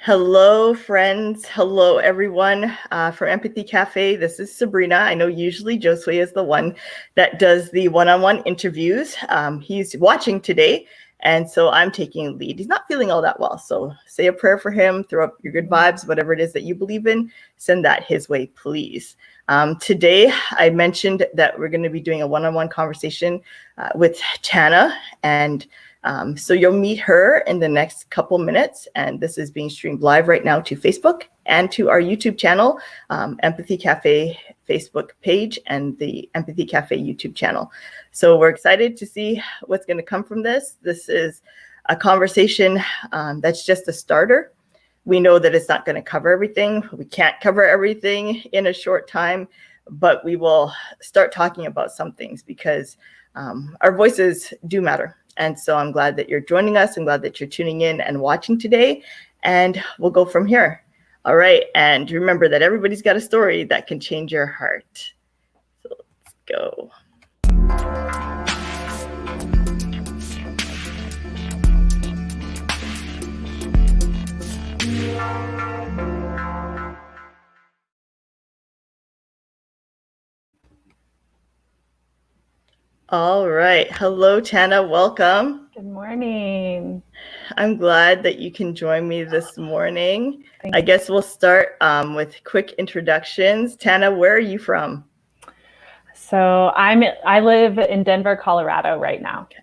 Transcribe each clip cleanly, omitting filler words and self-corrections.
Hello, friends. Hello, everyone. For Empathy Cafe, this is Sabrina. I know usually Josue is the one that does the one-on-one interviews. He's watching today, and so I'm taking lead. He's not feeling all that well, so say a prayer for him, throw up your good vibes, whatever it is that you believe in, send that his way, please. Today, I mentioned that we're going to be doing a one-on-one conversation with Tana, and so you'll meet her in the next couple minutes, and this is being streamed live right now to Facebook and to our YouTube channel, Empathy Cafe Facebook page and the Empathy Cafe YouTube channel. So we're excited to see what's going to come from this. This is a conversation that's just a starter. We know that it's not going to cover everything. We can't cover everything in a short time, but we will start talking about some things because our voices do matter. And so I'm glad that you're joining us. I'm glad that you're tuning in and watching today. And we'll go from here. All right. And remember that everybody's got a story that can change your heart. So let's go. All right. Hello, Tana. Welcome. Good morning. I'm glad that you can join me this morning. I guess we'll start with quick introductions. Tana, where are you from? So I live in Denver, Colorado right now. Okay.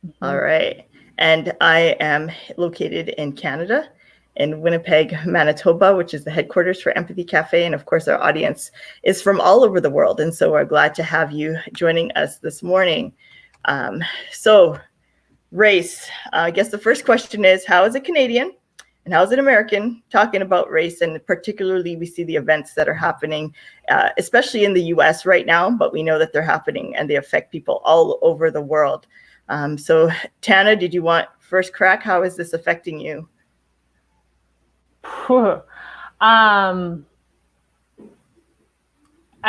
Mm-hmm. All right. And I am located in Canada, in Winnipeg, Manitoba, which is the headquarters for Empathy Cafe. And of course, our audience is from all over the world. And so we're glad to have you joining us this morning. So race, I guess the first question is, how is a Canadian and how is an American talking about race? And particularly, we see the events that are happening, especially in the US right now, but we know that they're happening and they affect people all over the world. So Tana, did you want first crack? How is this affecting you? I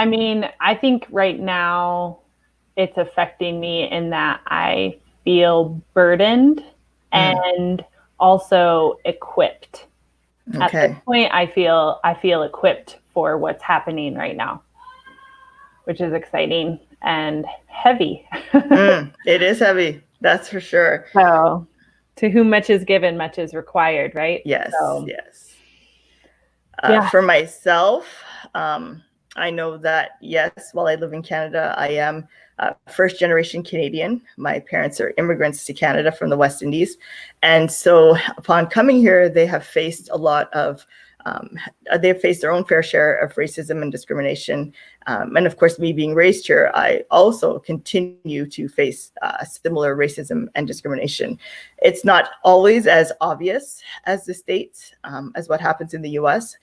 mean, I think right now it's affecting me in that I feel burdened and also equipped. Okay. At this point, I feel equipped for what's happening right now, which is exciting and heavy. It is heavy, that's for sure. So, to whom much is given, much is required, right? Yes, yes. For myself, I know that, yes, while I live in Canada, I am first generation Canadian. My parents are immigrants to Canada from the West Indies. And so upon coming here, they have faced a lot of, they've faced their own fair share of racism and discrimination. And of course, me being raised here, I also continue to face similar racism and discrimination. It's not always as obvious as the States, as what happens in the US,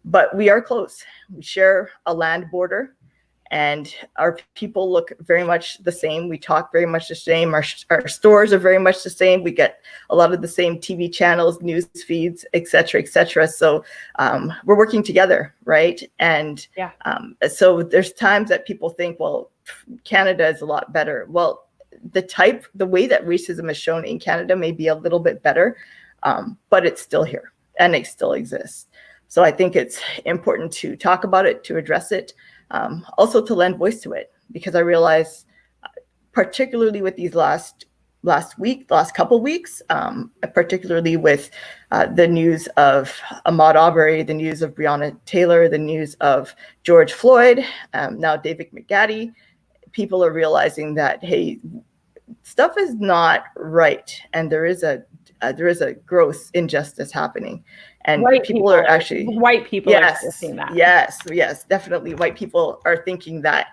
but we are close. We share a land border and our people look very much the same. We talk very much the same. Our stores are very much the same. We get a lot of the same TV channels, news feeds, et cetera, et cetera. So we're working together, right? And so there's times that people think, well, Canada is a lot better. Well, the way that racism is shown in Canada may be a little bit better, but it's still here and it still exists. So I think it's important to talk about it, to address it, also to lend voice to it, because I realize, particularly with these last couple weeks, particularly with the news of Ahmaud Arbery, the news of Breonna Taylor, the news of George Floyd, now David McGatty, people are realizing that, hey, stuff is not right, and there is a gross injustice happening. And white people are actually seeing that. Yes, definitely. White people are thinking that.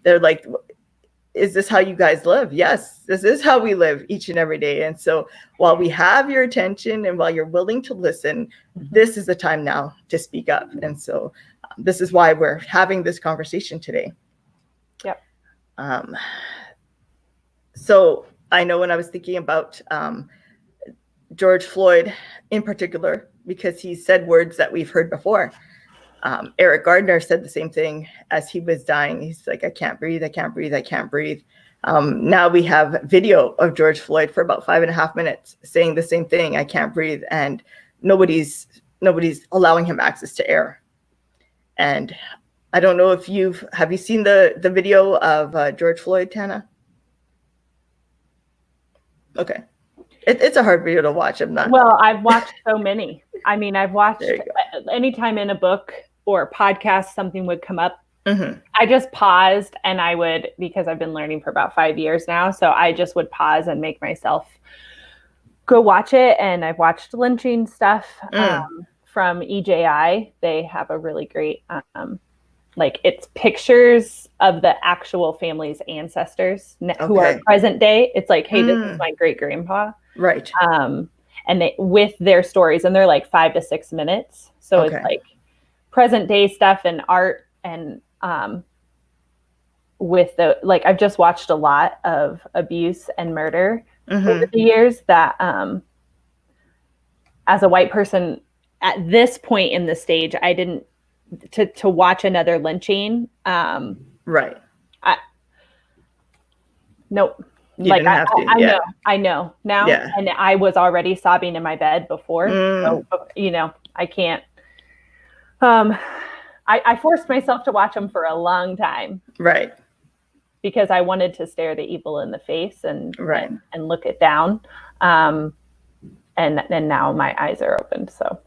They're like, is this how you guys live? Yes, this is how we live each and every day. And so while we have your attention and while you're willing to listen, this is the time now to speak up. And so this is why we're having this conversation today. Yep. So I know when I was thinking about George Floyd in particular, because he said words that we've heard before. Eric Gardner said the same thing as he was dying. He's like, I can't breathe, I can't breathe, I can't breathe. Now we have video of George Floyd for about 5.5 minutes saying the same thing, I can't breathe. And nobody's allowing him access to air. And I don't know if have you seen the video of George Floyd, Tana? Okay. It's a hard video to watch. I'm not. Well, I've watched so many. I mean, I've watched anytime in a book or a podcast, something would come up. Mm-hmm. I just paused and I would, because I've been learning for about 5 years now. So I just would pause and make myself go watch it. And I've watched lynching stuff from EJI. They have a really great, like it's pictures of the actual family's ancestors who are present day. It's like, hey, this is my great grandpa. Right. And they, with their stories, and they're like 5 to 6 minutes. So it's like present day stuff and art and, with the, like, I've just watched a lot of abuse and murder over the years that, as a white person at this point in the stage, I didn't, to watch another lynching. Right. Nope. You like didn't have to. I know now. Yeah. And I was already sobbing in my bed before. So, I can't, I forced myself to watch them for a long time. Right. Because I wanted to stare the evil in the face and look it down. And now my eyes are opened. So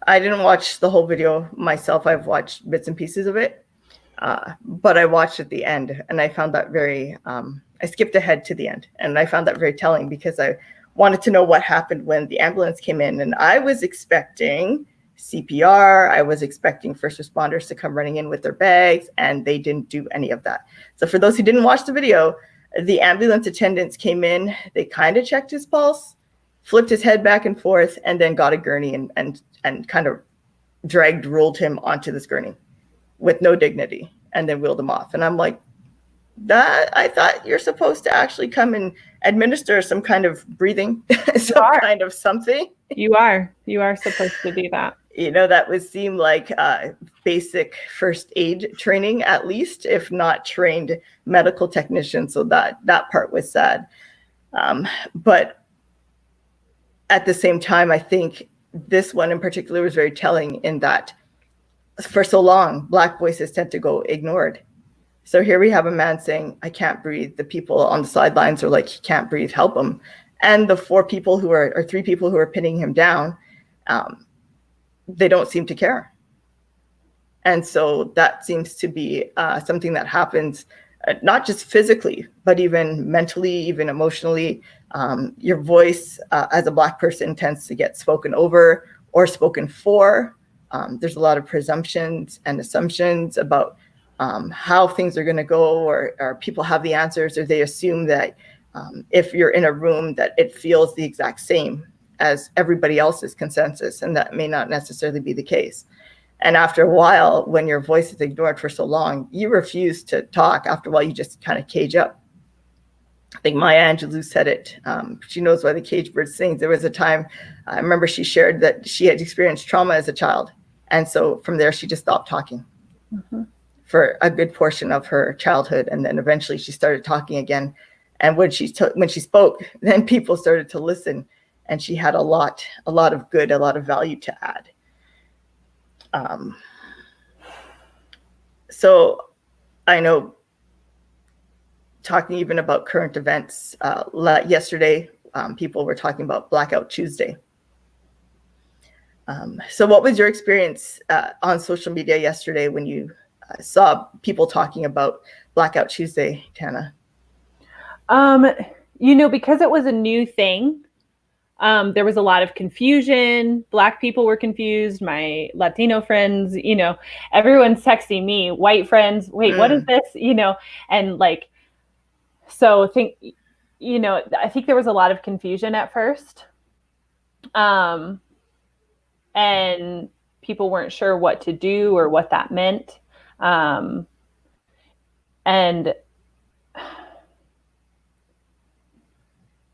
I didn't watch the whole video myself. I've watched bits and pieces of it. But I watched at the end and I found that very, I skipped ahead to the end and I found that very telling because I wanted to know what happened when the ambulance came in, and I was expecting CPR. I was expecting first responders to come running in with their bags, and they didn't do any of that. So for those who didn't watch the video, the ambulance attendants came in, they kind of checked his pulse, flipped his head back and forth, and then got a gurney and kind of rolled him onto this gurney with no dignity, and then wheeled him off. And I'm like, that I thought you're supposed to actually come and administer some kind of breathing, kind of something. You are supposed to do that. That would seem like basic first aid training, at least, if not trained medical technician. So that part was sad. But at the same time, I think this one in particular was very telling in that for so long, Black voices tend to go ignored. So here we have a man saying, I can't breathe. The people on the sidelines are like, he can't breathe, help him. And the 3 people who are pinning him down, they don't seem to care. And so that seems to be something that happens, not just physically, but even mentally, even emotionally. Your voice as a Black person tends to get spoken over or spoken for. There's a lot of presumptions and assumptions about how things are going to go, or people have the answers, or they assume that if you're in a room that it feels the exact same as everybody else's consensus, and that may not necessarily be the case. And after a while, when your voice is ignored for so long, you refuse to talk. After a while, you just kind of cage up. I think Maya Angelou said it. She knows why the caged bird sings. There was a time, I remember she shared that she had experienced trauma as a child. And so from there, she just stopped talking for a good portion of her childhood. And then eventually she started talking again. And when she spoke, then people started to listen. And she had a lot of good, a lot of value to add. So I know, talking even about current events, yesterday, people were talking about Blackout Tuesday. So what was your experience on social media yesterday when you saw people talking about Blackout Tuesday, Tana? Because it was a new thing, there was a lot of confusion. Black people were confused. My Latino friends, everyone's texting me, white friends, wait, what is this? And like, so I think there was a lot of confusion at first. And people weren't sure what to do or what that meant. And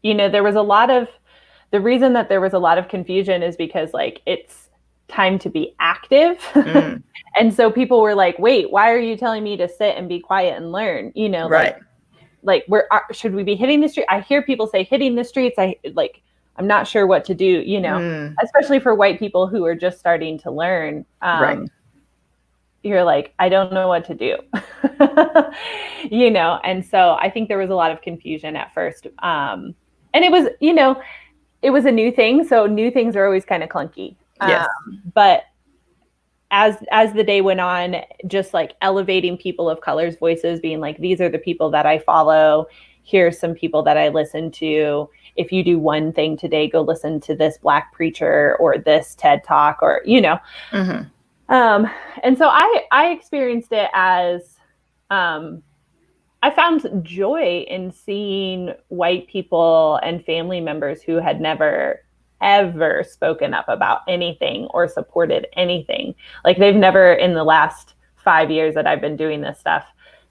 there was the reason that there was a lot of confusion is because like it's time to be active. And so people were like, wait, why are you telling me to sit and be quiet and learn? Right. Like should we be hitting the street? I hear people say hitting the streets. I'm I'm not sure what to do, you know, especially for white people who are just starting to learn. Right. You're like, I don't know what to do, you know? And so I think there was a lot of confusion at first. And it was, you know, it was a new thing. So new things are always kind of clunky. Yes. But as the day went on, just like elevating people of color's voices, being like, these are the people that I follow. Here's some people that I listen to. If you do one thing today, go listen to this Black preacher or this TED Talk, or, you know. Mm-hmm. And so I experienced it as I found joy in seeing white people and family members who had never ever spoken up about anything or supported anything. Like they've never in the last 5 years that I've been doing this stuff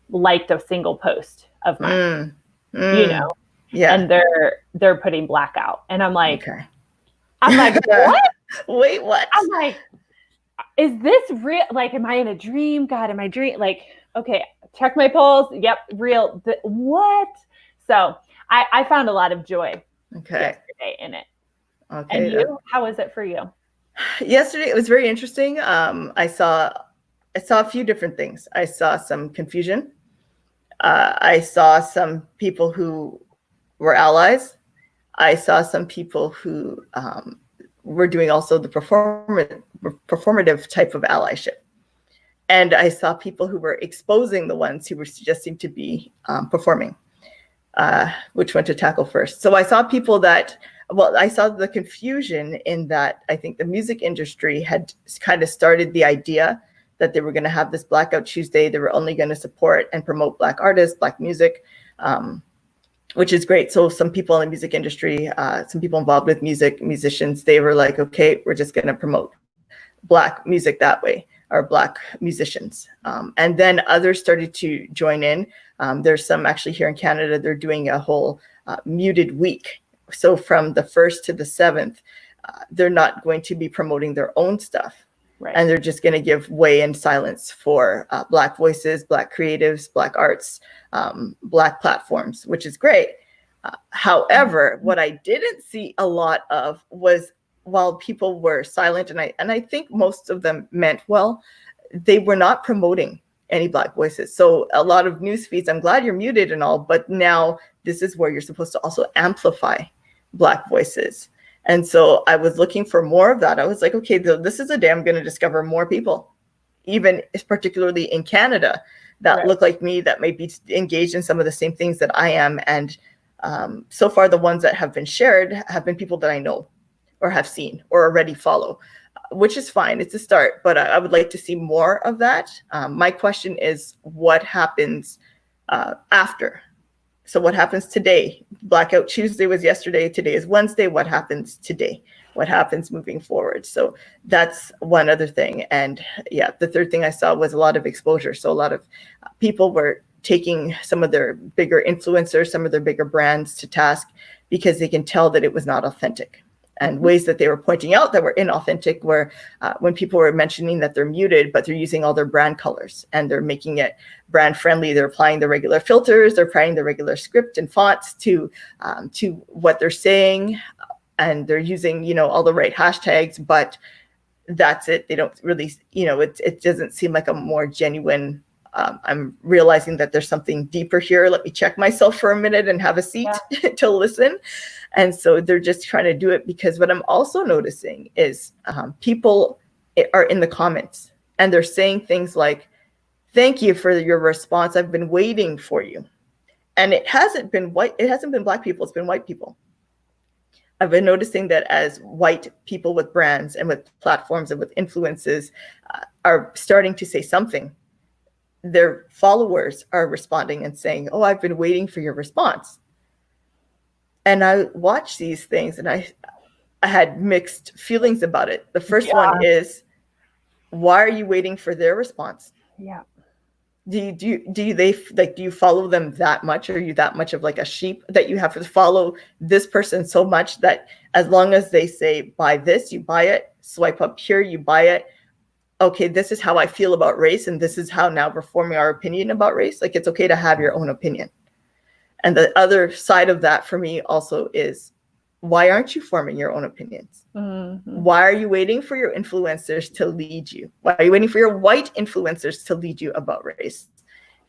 liked a single post of mine. You know. Yeah. And they're putting Black out. And I'm like, okay. What? Wait, what? I'm like, is this real? Like, am I in a dream? God, am I dream? Like, okay, check my pulse. Yep, real. What? So I found a lot of joy yesterday in it. Okay. And you, how was it for you? Yesterday, it was very interesting. I saw a few different things. I saw some confusion. I saw some people who were allies. I saw some people who were doing also the performative type of allyship. And I saw people who were exposing the ones who were just seemed to be performing, which one to tackle first. So I saw people that, well, I saw the confusion in that I think the music industry had kind of started the idea that they were going to have this Blackout Tuesday. They were only going to support and promote Black artists, Black music, which is great. So some people in the music industry, some people involved with musicians, they were like, okay, we're just going to promote Black music that way, or Black musicians. And then others started to join in. There's some actually here in Canada, they're doing a whole muted week. So from the 1st to the 7th, they're not going to be promoting their own stuff. Right. And they're just going to give way in silence for Black voices, Black creatives, Black arts, Black platforms, which is great. However, what I didn't see a lot of was, while people were silent, and I think most of them meant well, they were not promoting any Black voices. So a lot of news feeds, I'm glad you're muted and all, but now this is where you're supposed to also amplify Black voices. And so I was looking for more of that. I was like, okay, this is a day I'm going to discover more people, even particularly in Canada, that look like me, that may be engaged in some of the same things that I am. And so far, the ones that have been shared have been people that I know or have seen or already follow, which is fine. It's a start, but I would like to see more of that. My question is, what happens after? So what happens today? Blackout Tuesday was yesterday. Today is Wednesday. What happens today? What happens moving forward? So that's one other thing. And yeah, the third thing I saw was a lot of exposure. So a lot of people were taking some of their bigger influencers, some of their bigger brands to task because they can tell that it was not authentic. And ways that they were pointing out that were inauthentic were when people were mentioning that they're muted, but they're using all their brand colors and they're making it brand friendly. They're applying the regular filters, they're applying the regular script and fonts to what they're saying, and they're using, all the right hashtags, but that's it. They don't really, it doesn't seem like a more genuine. I'm realizing that there's something deeper here. Let me check myself for a minute and have a seat to listen. And so they're just trying to do it because what I'm also noticing is people are in the comments and they're saying things like, thank you for your response. I've been waiting for you. And it hasn't been white. It hasn't been Black people. It's been white people. I've been noticing that as white people with brands and with platforms and with influences are starting to say something, their followers are responding and saying, oh, I've been waiting for your response. And I watched these things and I had mixed feelings about it. The first one is, why are you waiting for their response? Yeah. Do you follow them that much? Are you that much of like a sheep that you have to follow this person so much that as long as they say, buy this, you buy it, swipe up here, you buy it. Okay, this is how I feel about race. And this is how now we're forming our opinion about race. Like, it's okay to have your own opinion. And the other side of that for me also is why aren't you forming your own opinions? Mm-hmm. Why are you waiting for your influencers to lead you? Why are you waiting for your white influencers to lead you about race?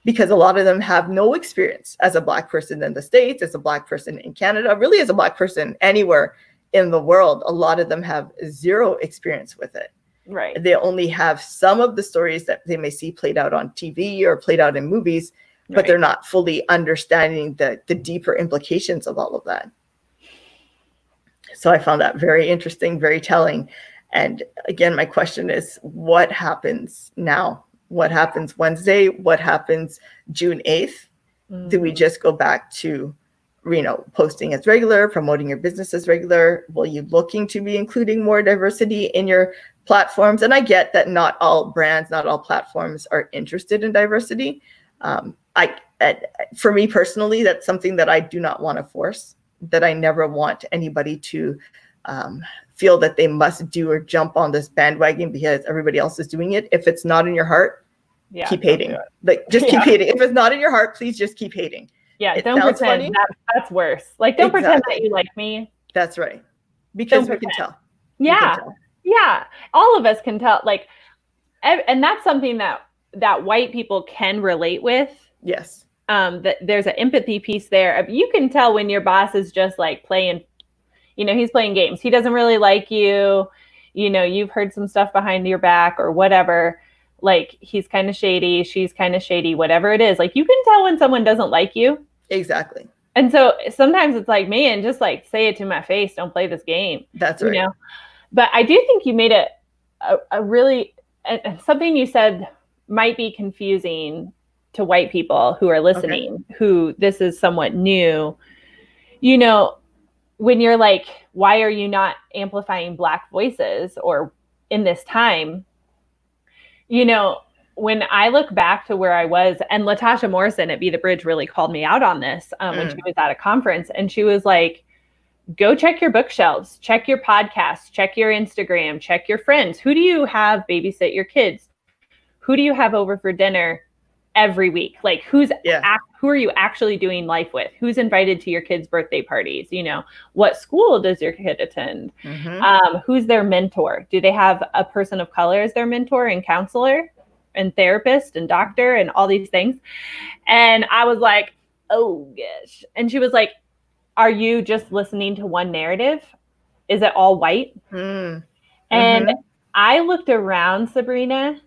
Because a lot of them have no experience as a Black person in the States, as a Black person in Canada, really as a Black person anywhere in the world. A lot of them have zero experience with it. Right. They only have some of the stories that they may see played out on TV or played out in movies, but they're not fully understanding the deeper implications of all of that. So I found that very interesting, very telling. And again, my question is, what happens now? What happens Wednesday? What happens June 8th? Do we just go back to, posting as regular, promoting your business as regular? Will you looking to be including more diversity in your platforms? And I get that not all brands, not all platforms are interested in diversity. For me personally, that's something that I do not want to force, that I never want anybody to feel that they must do or jump on this bandwagon because everybody else is doing it. If it's not in your heart, keep hating. Like, just keep hating. If it's not in your heart, please just keep hating. Yeah, don't pretend that's worse. Like, don't pretend that you like me. That's right. Because we can tell. Yeah. Yeah. All of us can tell. Like, and that's something that white people can relate with. Yes. That there's an empathy piece there. You can tell when your boss is just like playing, he's playing games. He doesn't really like you. You've heard some stuff behind your back or whatever. Like, he's kind of shady. She's kind of shady, whatever it is. Like, you can tell when someone doesn't like you. Exactly. And so sometimes it's like, man, just like say it to my face. Don't play this game. That's right. But I do think you made a really, something you said might be confusing to white people who are listening, who this is somewhat new. When you're like, why are you not amplifying Black voices or in this time? When I look back to where I was, and Latasha Morrison at Be the Bridge really called me out on this when she was at a conference, and she was like, go check your bookshelves, check your podcasts, check your Instagram, check your friends. Who do you have babysit your kids? Who do you have over for dinner every week? Like, who are you actually doing life with? Who's invited to your kids' birthday parties? What school does your kid attend? Who's their mentor? Do they have a person of color as their mentor and counselor and therapist and doctor and all these things? And I was like, oh gosh. And she was like, are you just listening to one narrative? Is it all white? And I looked around, Sabrina,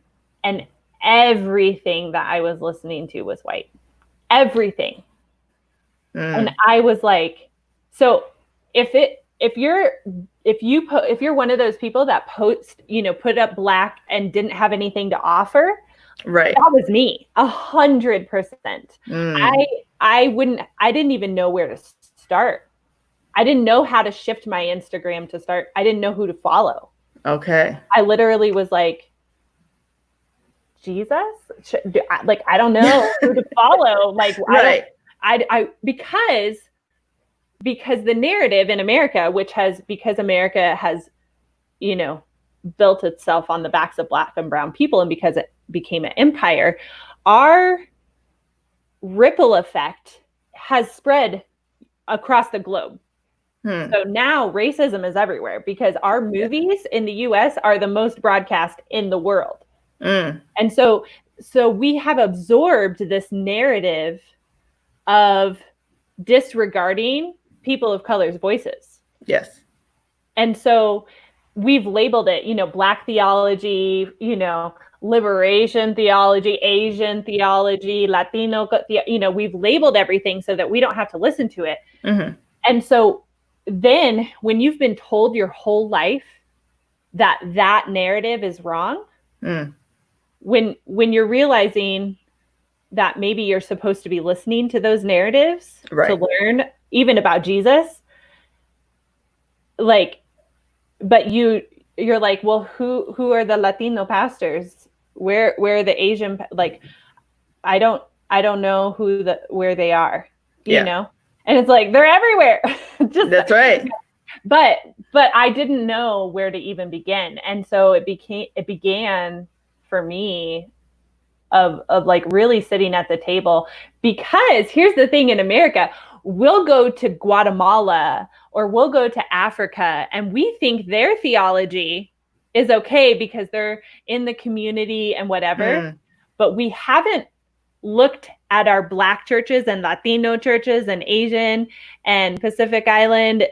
and everything that I was listening to was white. Everything. And I was like, so if you're one of those people that put up Black and didn't have anything to offer, right? That was me, 100%. I didn't even know where to start. I didn't know how to shift my Instagram to start. I didn't know who to follow. Okay. I literally was like, Jesus, I don't know who to follow. Like, right. Because the narrative in America, because America has, built itself on the backs of Black and brown people, and because it became an empire, our ripple effect has spread across the globe. So now racism is everywhere because our movies in the US are the most broadcast in the world. And so we have absorbed this narrative of disregarding people of color's voices. Yes. And so we've labeled it, Black theology, liberation theology, Asian theology, Latino, we've labeled everything so that we don't have to listen to it. And so then when you've been told your whole life that narrative is wrong, when you're realizing that maybe you're supposed to be listening to those narratives to learn even about Jesus, but you're like, well, who are the Latino pastors? Where are the Asian? I don't know where they are, you know? And it's like, they're everywhere. That's right. But I didn't know where to even begin. And so it began for me of really sitting at the table, because here's the thing in America, we'll go to Guatemala or we'll go to Africa and we think their theology is okay because they're in the community and whatever. But we haven't looked at our Black churches and Latino churches and Asian and Pacific Island,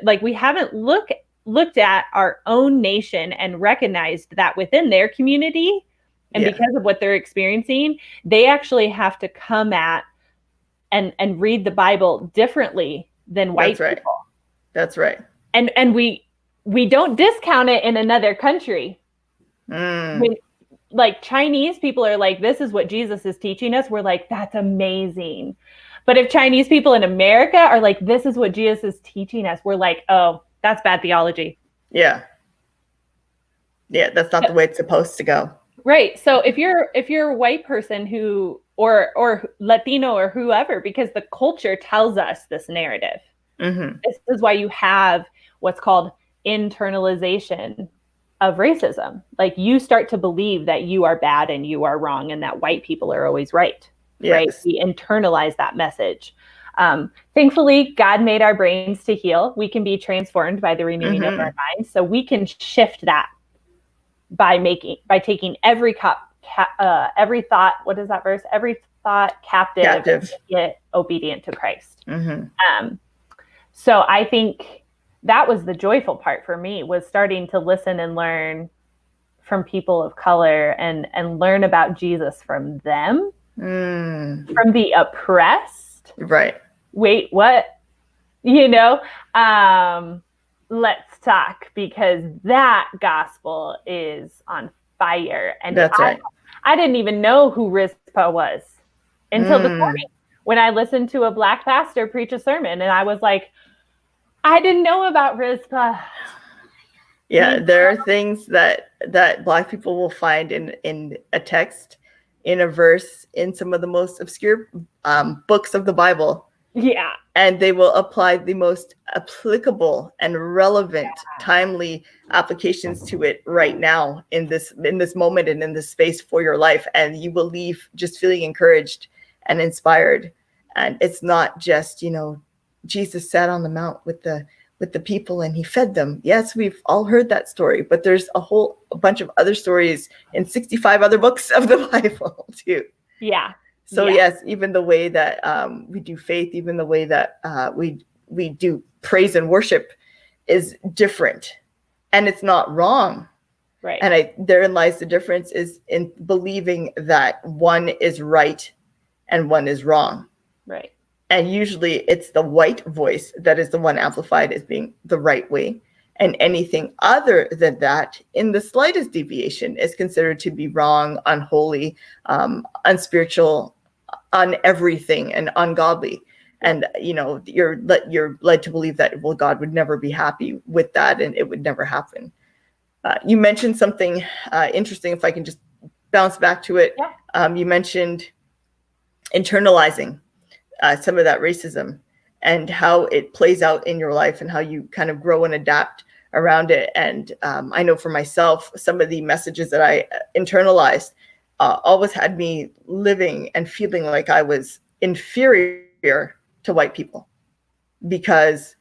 like we haven't looked at our own nation and recognized that within their community and because of what they're experiencing, they actually have to come at and read the Bible differently than white people. That's right. And we don't discount it in another country. When, like Chinese people are like, this is what Jesus is teaching us. We're like, that's amazing. But if Chinese people in America are like, this is what Jesus is teaching us, we're like, oh, that's bad theology. Yeah. Yeah, that's not the way it's supposed to go. Right. So if you're a white person who or Latino or whoever, because the culture tells us this narrative. This is why you have what's called internalization of racism. Like you start to believe that you are bad and you are wrong and that white people are always right. Yes. Right. We internalize that message. Thankfully, God made our brains to heal. We can be transformed by the renewing of our minds. So we can shift that by taking every thought, what is that verse? Every thought captive. And get obedient to Christ. So I think that was the joyful part for me, was starting to listen and learn from people of color and learn about Jesus from them, from the oppressed. Right. Wait, what? Let's talk, because that gospel is on fire. And that's right. I didn't even know who Rizpah was until this morning when I listened to a Black pastor preach a sermon, and I was like, I didn't know about Rizpah. Yeah, there are things that Black people will find in a text, in a verse, in some of the most obscure books of the Bible. Yeah. And they will apply the most applicable and relevant, timely applications to it right now in this moment and in this space for your life. And you will leave just feeling encouraged and inspired. And it's not just, Jesus sat on the mount with the people and he fed them. Yes, we've all heard that story, but there's a bunch of other stories in 65 other books of the Bible too. Yeah. So yes, even the way that we do faith, even the way that we do praise and worship is different, and it's not wrong. Right. And therein lies the difference, is in believing that one is right and one is wrong. Right. And usually it's the white voice that is the one amplified as being the right way. And anything other than that, in the slightest deviation, is considered to be wrong, unholy, unspiritual, on everything, and ungodly. And you're led to believe that, well, God would never be happy with that, and it would never happen. You mentioned something interesting, if I can just bounce back to it. You mentioned internalizing some of that racism and how it plays out in your life and how you kind of grow and adapt around it. And I know for myself, some of the messages that I internalized always had me living and feeling like I was inferior to white people, because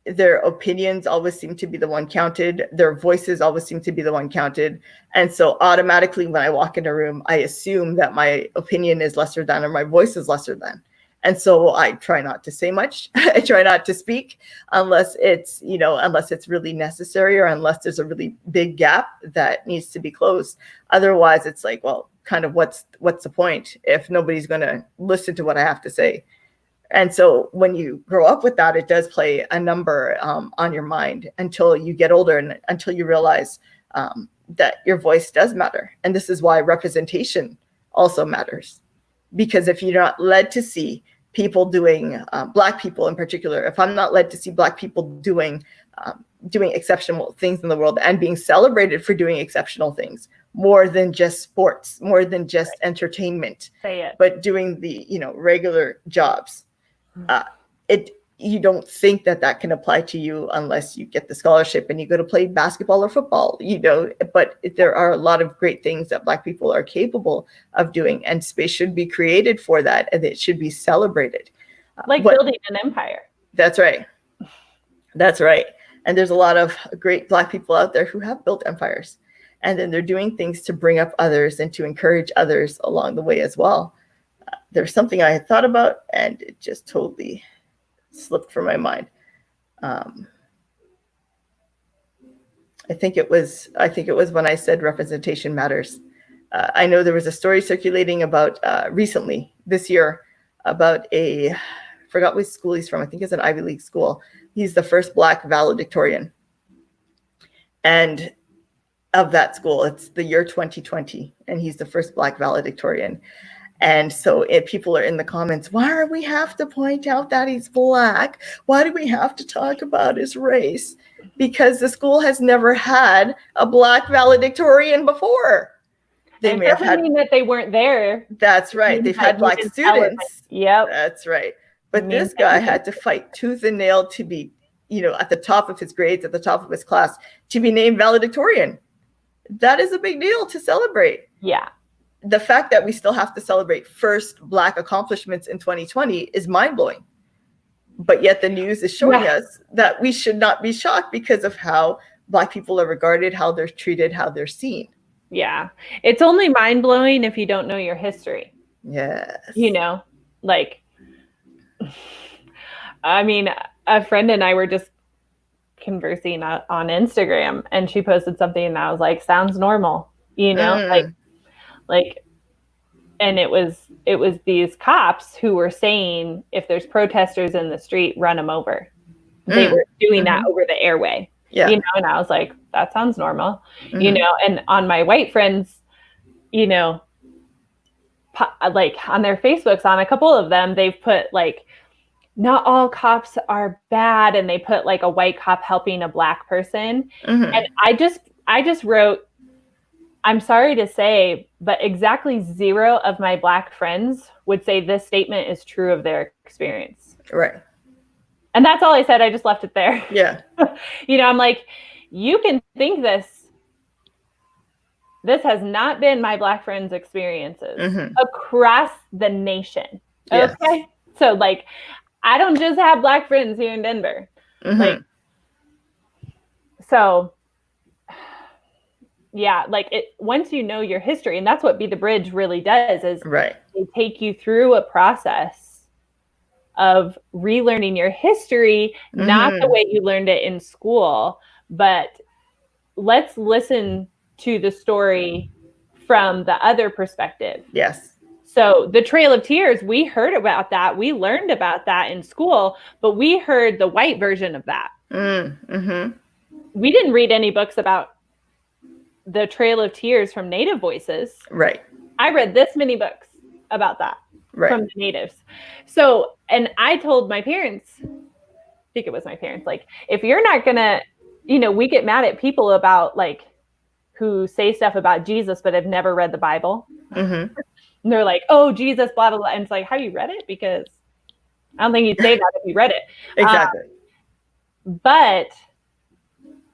their opinions always seem to be the one counted. Their voices always seem to be the one counted. And so automatically when I walk in a room, I assume that my opinion is lesser than, or my voice is lesser than. And so I try not to say much. I try not to speak unless it's really necessary, or unless there's a really big gap that needs to be closed. Otherwise, it's like, well, kind of what's the point if nobody's going to listen to what I have to say? And so when you grow up with that, it does play a number on your mind until you get older, and until you realize that your voice does matter. And this is why representation also matters. Because if you're not led to see people doing, Black people in particular, if I'm not led to see Black people doing exceptional things in the world and being celebrated for doing exceptional things, more than just sports, more than just entertainment, but doing the regular jobs, you don't think that can apply to you unless you get the scholarship and you go to play basketball or football, but there are a lot of great things that Black people are capable of doing, and space should be created for that, and it should be celebrated. Like building an empire. That's right. That's right. And there's a lot of great Black people out there who have built empires. And then they're doing things to bring up others and to encourage others along the way as well. There's something I had thought about and it just totally slipped from my mind. I think it was when I said representation matters. I know there was a story circulating about recently this year about I forgot which school he's from. I think it's an Ivy League school. He's the first Black valedictorian. And of that school, it's the year 2020, and he's the first Black valedictorian. And so people are in the comments, why do we have to point out that he's Black? Why do we have to talk about his race? Because the school has never had a Black valedictorian before. They may have had mean that they weren't there. That's right. They've had Black students. Yep. That's right. But this guy had to fight tooth and nail to be, at the top of his grades, at the top of his class, to be named valedictorian. That is a big deal to celebrate. Yeah. The fact that we still have to celebrate first Black accomplishments in 2020 is mind-blowing. But yet the news is showing us that we should not be shocked because of how Black people are regarded, how they're treated, how they're seen. Yeah. It's only mind-blowing if you don't know your history. Yes. I mean, a friend and I were just conversing on Instagram, and she posted something and I was like, sounds normal, and it was these cops who were saying, if there's protesters in the street, run them over. They were doing that over the airway, and I was like, that sounds normal, and on my white friends, like on their Facebooks, on a couple of them, they've put like, not all cops are bad, and they put like a white cop helping a Black person. And I just wrote, I'm sorry to say, but exactly 0 of my Black friends would say this statement is true of their experience. Right. And that's all I said. I just left it there. Yeah. I'm like, you can think this has not been my Black friends' experiences across the nation. Yes. Okay. So like, I don't just have Black friends here in Denver. Once you know your history, and that's what Be the Bridge really does, is they take you through a process of relearning your history, not the way you learned it in school, but let's listen to the story from the other perspective. Yes. So the Trail of Tears, we heard about that. We learned about that in school, but we heard the white version of that. We didn't read any books about the Trail of Tears from Native voices. Right. I read this many books about that from the natives. So, and I told my parents, I think it was my parents, like, if you're not going to, we get mad at people about like, who say stuff about Jesus, but have never read the Bible. And they're like, oh, Jesus, blah, blah, blah. And it's like, have you read it? Because I don't think you'd say that if you read it. Exactly. But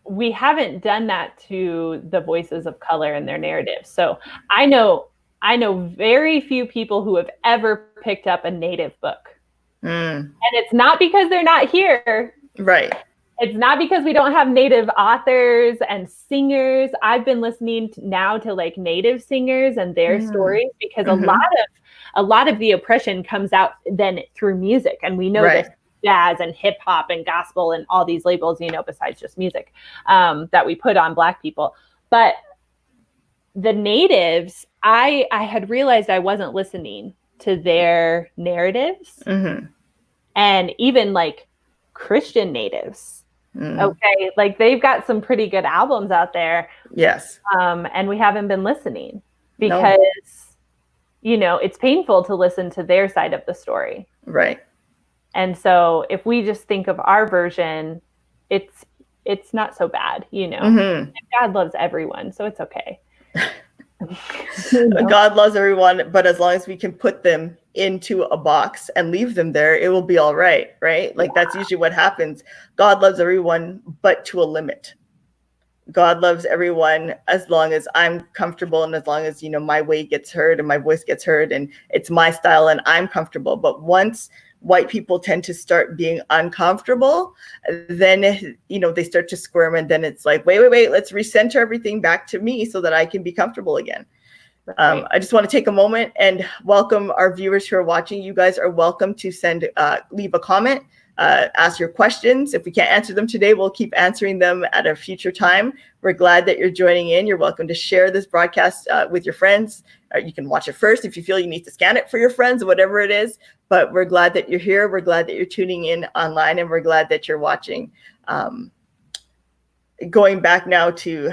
we haven't done that to the voices of color and their narratives. So I know very few people who have ever picked up a Native book. And it's not because they're not here. Right. It's not because we don't have Native authors and singers. I've been listening now to like Native singers and their stories, because a lot of the oppression comes out then through music. And we know this jazz and hip hop and gospel and all these labels, besides just music, that we put on Black people. But the natives, I had realized I wasn't listening to their narratives, and even like Christian natives. Okay, like they've got some pretty good albums out there. Yes. And we haven't been listening because, it's painful to listen to their side of the story. Right. And so if we just think of our version, it's not so bad, And God loves everyone, so it's okay. God loves everyone, but as long as we can put them into a box and leave them there, it will be all right, right? Like that's usually what happens. God loves everyone, but to a limit. God loves everyone as long as I'm comfortable and as long as, my way gets heard and my voice gets heard and it's my style and I'm comfortable. But once white people tend to start being uncomfortable, then, you know, they start to squirm, and then it's like, wait, let's recenter everything back to me so that I can be comfortable again. Right. I just want to take a moment and welcome our viewers who are watching. You guys are welcome to leave a comment, ask your questions. If we can't answer them today, we'll keep answering them at a future time. We're glad that you're joining in. You're welcome to share this broadcast with your friends. You can watch it first if you feel you need to scan it for your friends, whatever it is. But we're glad that you're here. We're glad that you're tuning in online, and we're glad that you're watching. Going back now to...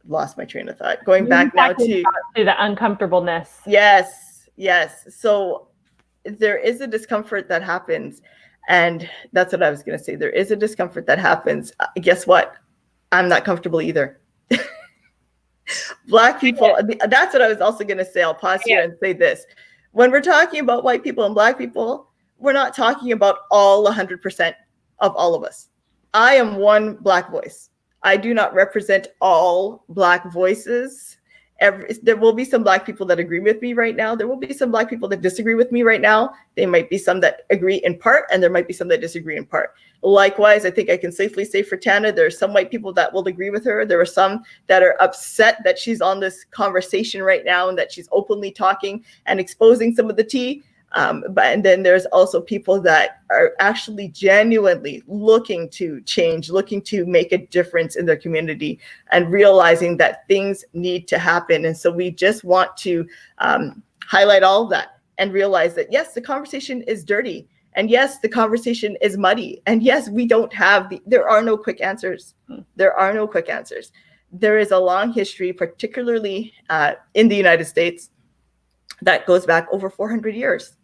lost my train of thought. Going back now to the uncomfortableness. Yes. So there is a discomfort that happens, and that's what I was going to say. There is a discomfort that happens. Guess what? I'm not comfortable either. Black people, that's what I was also going to say. I'll pause here and say this. When we're talking about white people and Black people, we're not talking about all 100% of all of us. I am one Black voice. I do not represent all Black voices. There will be some Black people that agree with me right now. There will be some Black people that disagree with me right now. There might be some that agree in part, and there might be some that disagree in part. Likewise, I think I can safely say for Tana, there are some white people that will agree with her. There are some that are upset that she's on this conversation right now and that she's openly talking and exposing some of the tea. And then there's also people that are actually genuinely looking to change, looking to make a difference in their community, and realizing that things need to happen. And so we just want to highlight all of that and realize that, yes, the conversation is dirty. And yes, the conversation is muddy. And yes, we don't have there are no quick answers. There are no quick answers. There is a long history, particularly in the United States, that goes back over 400 years.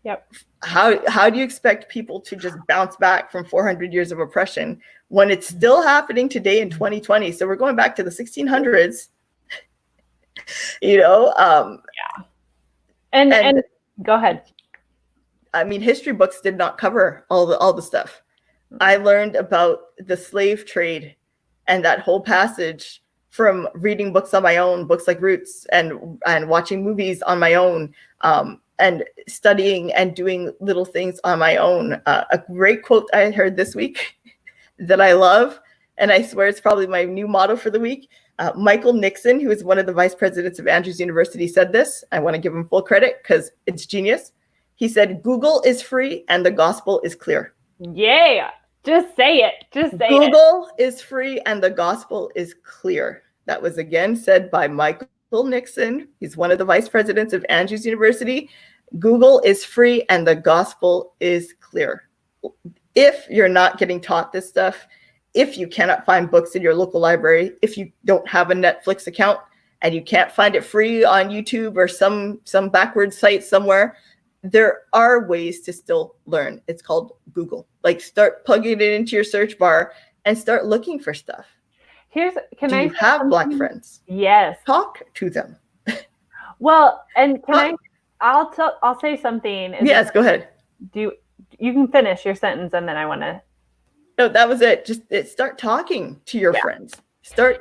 Yep. How do you expect people to just bounce back from 400 years of oppression when it's still happening today in 2020? So we're going back to the 1600s, you know? Yeah. And go ahead. I mean, history books did not cover all the stuff. I learned about the slave trade and that whole passage from reading books on my own, books like Roots, and watching movies on my own, and studying and doing little things on my own. A great quote I heard this week that I love, and I swear it's probably my new motto for the week. Michael Nixon, who is one of the vice presidents of Andrews University, said this. I want to give him full credit because it's genius. He said, "Google is free and the gospel is clear." Yeah, just say it. Google is free and the gospel is clear. That was again said by Michael Nixon. He's one of the vice presidents of Andrews University. Google is free and the gospel is clear. If you're not getting taught this stuff, if you cannot find books in your local library, if you don't have a Netflix account and you can't find it free on YouTube or some backwards site somewhere, there are ways to still learn. It's called Google. Like, start plugging it into your search bar and start looking for stuff. Do you have Black friends? Yes. Talk to them. Well, and I'll say something. Yes, go ahead. You can finish your sentence, and then I want to. No, that was it. Just start talking to your friends. Go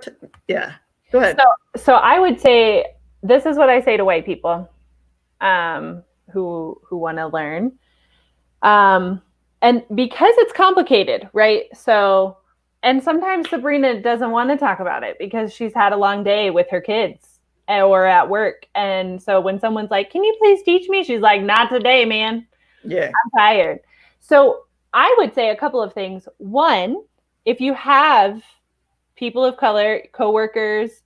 ahead. So I would say, this is what I say to white people, who want to learn, and because it's complicated, right? So. And sometimes Sabrina doesn't want to talk about it because she's had a long day with her kids or at work. And so when someone's like, "Can you please teach me?" She's like, "Not today, man. Yeah, I'm tired." So I would say a couple of things. One, if you have people of color, coworkers,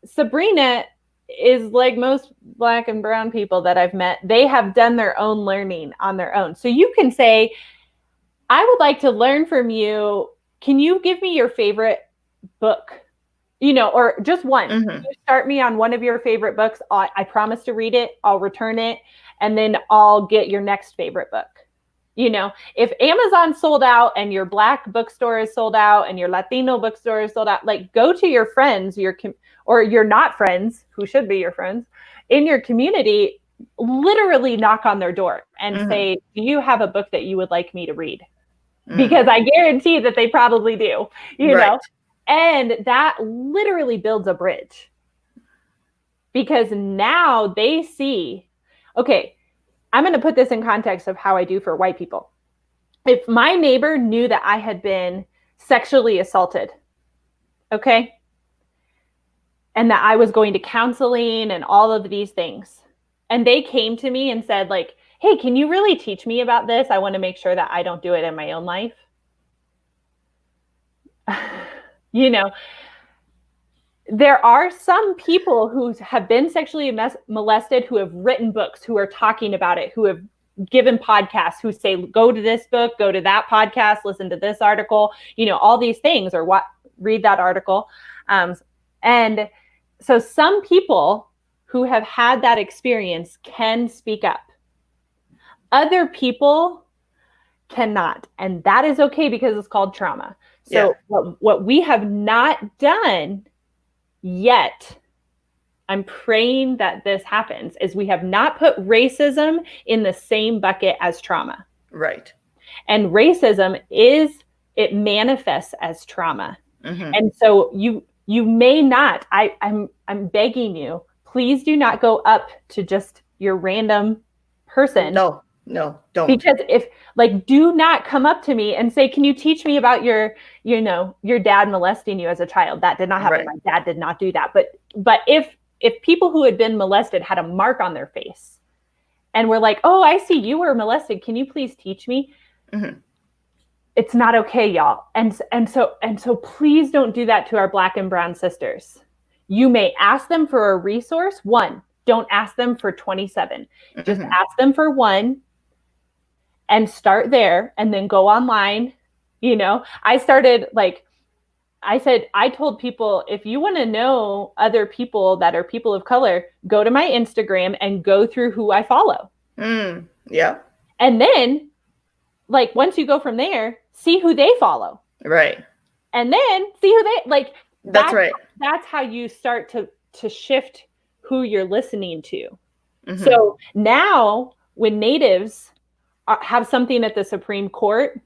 Sabrina is like most Black and brown people that I've met. They have done their own learning on their own. So you can say, "I would like to learn from you. Can you give me your favorite book?" You know, or just one. Mm-hmm. You start me on one of your favorite books. I promise to read it. I'll return it. And then I'll get your next favorite book. You know, if Amazon sold out and your Black bookstore is sold out and your Latino bookstore is sold out, like, go to your friends, or your not friends, who should be your friends, in your community, literally knock on their door and say, "Do you have a book that you would like me to read?" Because I guarantee that they probably do, you know, and that literally builds a bridge, because now they see, okay, I'm going to put this in context of how I do for white people. If my neighbor knew that I had been sexually assaulted, okay, and that I was going to counseling and all of these things, and they came to me and said, like, hey, can you really teach me about this? I want to make sure that I don't do it in my own life. You know, there are some people who have been sexually molested, who have written books, who are talking about it, who have given podcasts, who say, go to this book, go to that podcast, listen to this article, you know, all these things, or read that article. And so some people who have had that experience can speak up. Other people cannot. And that is okay, because it's called trauma. So what we have not done yet, I'm praying that this happens, is we have not put racism in the same bucket as trauma. Right. And racism it manifests as trauma. Mm-hmm. And so you may not, I'm begging you, please do not go up to just your random person. No, don't. Because do not come up to me and say, can you teach me about your dad molesting you as a child? That did not happen. Right. My dad did not do that. But if people who had been molested had a mark on their face and were like, oh, I see you were molested, can you please teach me? Mm-hmm. It's not okay, y'all. And so please don't do that to our Black and brown sisters. You may ask them for a resource. One, don't ask them for 27. Mm-hmm. Just ask them for one and start there, and then go online. You know, I told people, if you want to know other people that are people of color, go to my Instagram and go through who I follow. Yeah. And then, once you go from there, see who they follow. Right. And then see who they That's right. That's how you start to shift who you're listening to. Mm-hmm. So now when natives have something at the Supreme Court,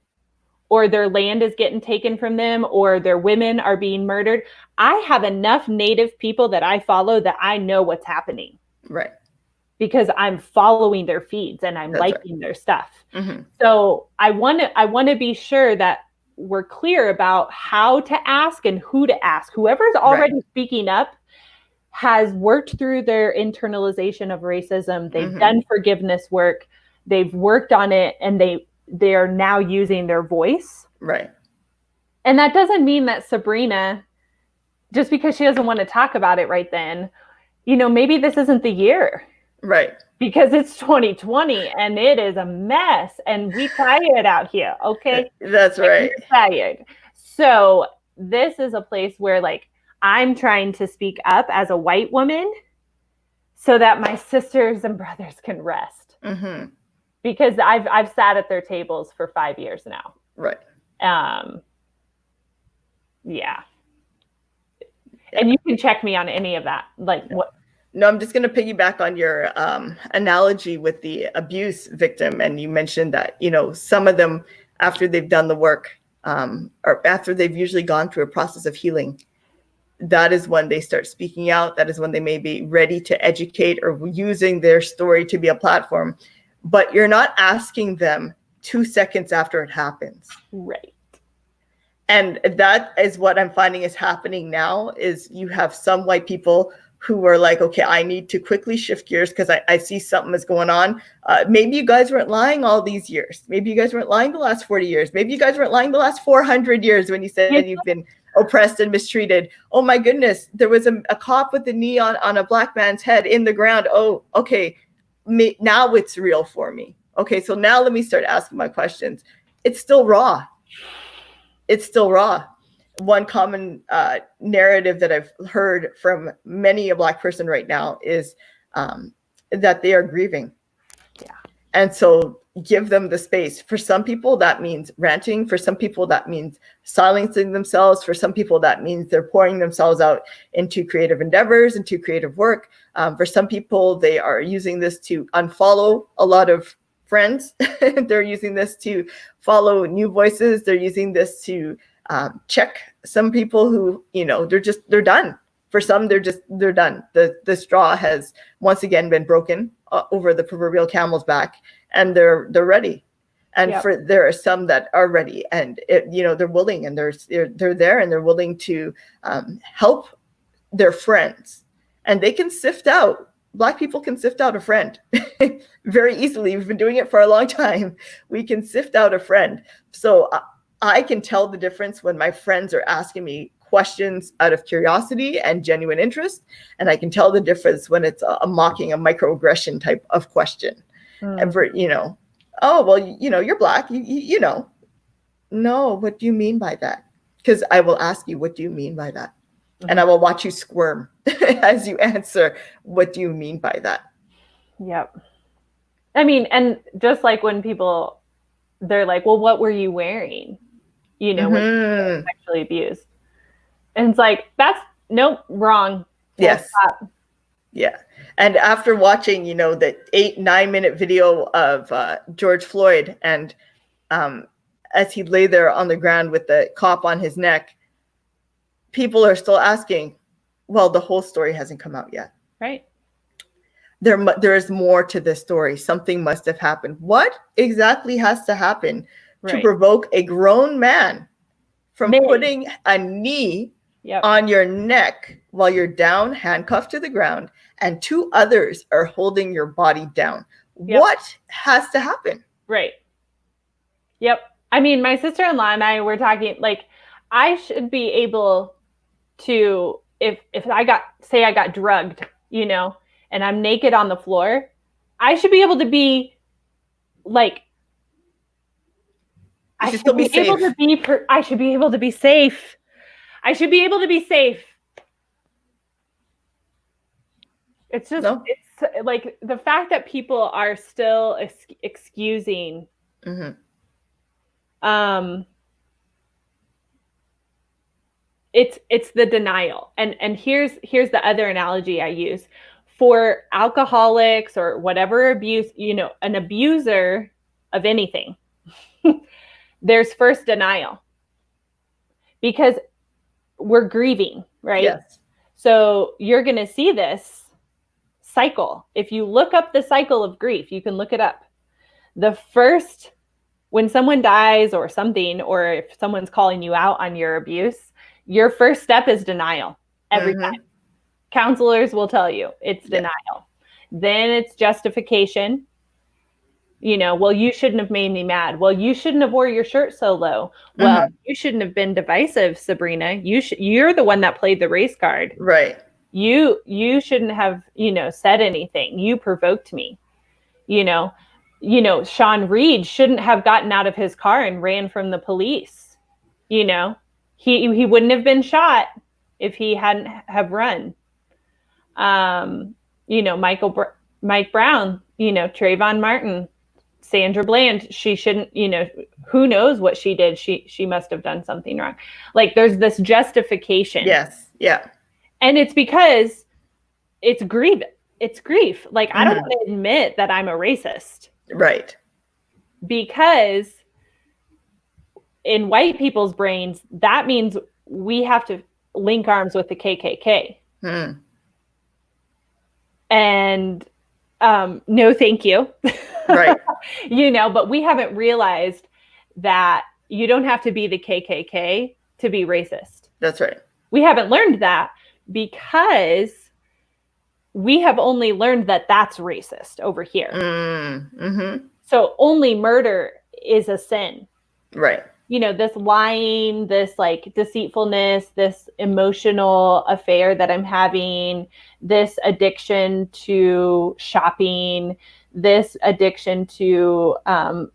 or their land is getting taken from them, or their women are being murdered, I have enough native people that I follow that I know what's happening. Right. Because I'm following their feeds and I'm liking their stuff. Mm-hmm. So I want to be sure that we're clear about how to ask and who to ask. Whoever's already speaking up has worked through their internalization of racism. They've done forgiveness work. They've worked on it, and they are now using their voice. Right. And that doesn't mean that Sabrina, just because she doesn't want to talk about it right then, maybe this isn't the year. Right. Because it's 2020 and it is a mess, and we tired out here. Okay. That's right. We're tired. So this is a place where I'm trying to speak up as a white woman so that my sisters and brothers can rest. Mm-hmm. Because I've sat at their tables for 5 years now. Right. Yeah. And you can check me on any of that. What? No, I'm just going to piggyback on your analogy with the abuse victim. And you mentioned that, some of them, after they've done the work, or after they've usually gone through a process of healing, that is when they start speaking out. That is when they may be ready to educate or using their story to be a platform. But you're not asking them 2 seconds after it happens. Right. And that is what I'm finding is happening now, is you have some white people who are like, okay, I need to quickly shift gears because I see something is going on. Maybe you guys weren't lying all these years. Maybe you guys weren't lying the last 40 years. Maybe you guys weren't lying the last 400 years when you said you've been oppressed and mistreated. Oh my goodness, there was a cop with a knee on a Black man's head in the ground. Oh, okay. Now it's real for me. Okay, so now let me start asking my questions. It's still raw. It's still raw. One common narrative that I've heard from many a Black person right now is that they are grieving. Yeah. And so give them the space. For some people, that means ranting. For some people, that means silencing themselves. For some people, that means they're pouring themselves out into creative endeavors, into creative work. For some people, they are using this to unfollow a lot of friends. They're using this to follow new voices. They're using this to check some people who, they're done. For some, they're done. The straw has once again been broken over the proverbial camel's back, and they're ready. And there are some that are ready, and they're willing, and they're there, and they're willing to help their friends, and they can sift out. Black people can sift out a friend very easily. We've been doing it for a long time. We can sift out a friend. So I can tell the difference when my friends are asking me questions out of curiosity and genuine interest. And I can tell the difference when it's a mocking, a microaggression type of question. And for, oh, well, you're Black, you know. No, what do you mean by that? Because I will ask you, what do you mean by that? And I will watch you squirm as you answer, what do you mean by that? Yep. I mean, and just like when people, they're like, well, what were you wearing? When you're sexually abused. And it's like, nope, wrong. Yes. Yeah. And after watching, the 8-9 minute video of George Floyd, and as he lay there on the ground with the cop on his neck, people are still asking, well, the whole story hasn't come out yet. Right. There is more to this story. Something must have happened. What exactly has to happen to provoke a grown man from putting a knee on your neck while you're down, handcuffed to the ground, and 2 others are holding your body down? What has to happen? Right. Yep. I mean, my sister-in-law and I were talking, like, I should be able to, if I got drugged, and I'm naked on the floor, I should be able to be like, I should be able to be safe. I should be able to be safe. It's just, it's like the fact that people are still excusing, it's the denial. And here's the other analogy I use for alcoholics or whatever abuse, an abuser of anything. There's first denial because we're grieving, right? Yes. So you're going to see this cycle. If you look up the cycle of grief, you can look it up. When someone dies or something, or if someone's calling you out on your abuse, your first step is denial every time. Counselors will tell you it's denial. Then it's justification. Well, you shouldn't have made me mad. Well, you shouldn't have wore your shirt so low. Well, you shouldn't have been divisive, Sabrina. You're the one that played the race card. Right. You shouldn't have, said anything. You provoked me. Sean Reed shouldn't have gotten out of his car and ran from the police. He wouldn't have been shot if he hadn't have run. Mike Brown, Trayvon Martin, Sandra Bland, she shouldn't, who knows what she did. She must have done something wrong. Like, there's this justification. Yes. Yeah. And it's because it's grief. It's grief. Like, I don't want to admit that I'm a racist. Right. Because in white people's brains, that means we have to link arms with the KKK. And no, thank you. Right. But we haven't realized that you don't have to be the KKK to be racist. That's right. We haven't learned that because we have only learned that that's racist over here. So only murder is a sin. Right. This lying, this like deceitfulness, this emotional affair that I'm having, this addiction to shopping, this addiction to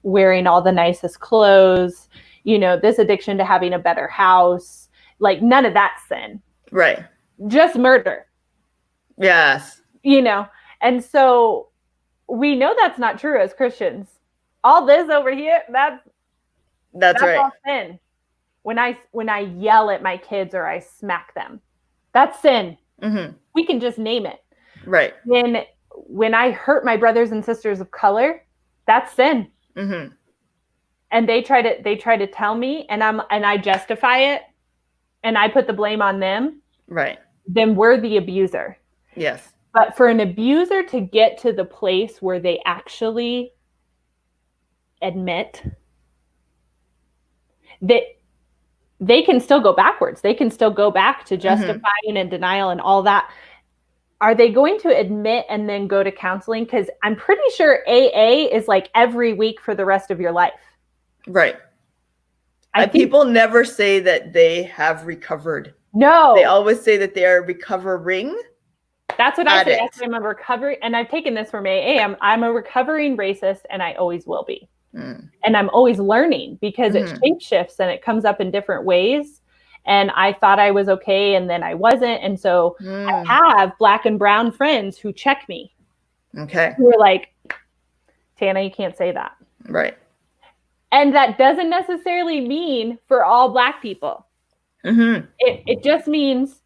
wearing all the nicest clothes, this addiction to having a better house, like none of that sin. Right. Just murder. Yes. And so we know that's not true as Christians. All this over here, that's right. All sin. When I yell at my kids or I smack them, that's sin. We can just name it. Right. When I hurt my brothers and sisters of color, that's sin. And they try to tell me, and I justify it, and I put the blame on them. Right. then we're the abuser. Yes. But for an abuser to get to the place where they actually admit that they can still go backwards, they can still go back to justifying and denial and all that. Are they going to admit and then go to counseling? Because I'm pretty sure AA is like every week for the rest of your life. Right. People never say that they have recovered. No. They always say that they are recovering. That's what I say. I say I'm a recovering, and I've taken this from AA. I'm a recovering racist, and I always will be. And I'm always learning because it shapeshifts and it comes up in different ways. And I thought I was okay, and then I wasn't. And so I have Black and brown friends who check me. Okay. Who are like, Tana, you can't say that. Right. And that doesn't necessarily mean for all Black people. It just means,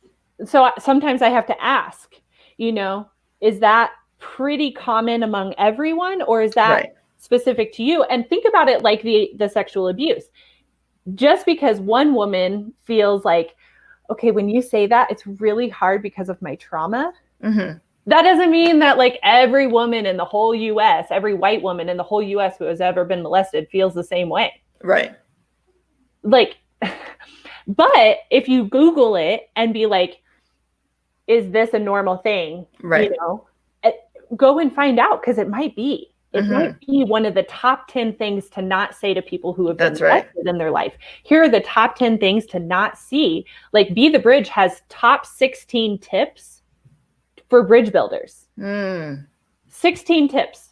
so sometimes I have to ask, is that pretty common among everyone, or is that specific to you? And think about it like the sexual abuse. Just because one woman feels like, okay, when you say that, it's really hard because of my trauma. That doesn't mean that like every woman in the whole US, every white woman in the whole US who has ever been molested feels the same way. Right. Like, but if you Google it and be like, is this a normal thing? Right. Go and find out, because it might be. It might be one of the top 10 things to not say to people who have been molested in their life. Here are the top 10 things to not see. Like Be the Bridge has top 16 tips for bridge builders. 16 tips.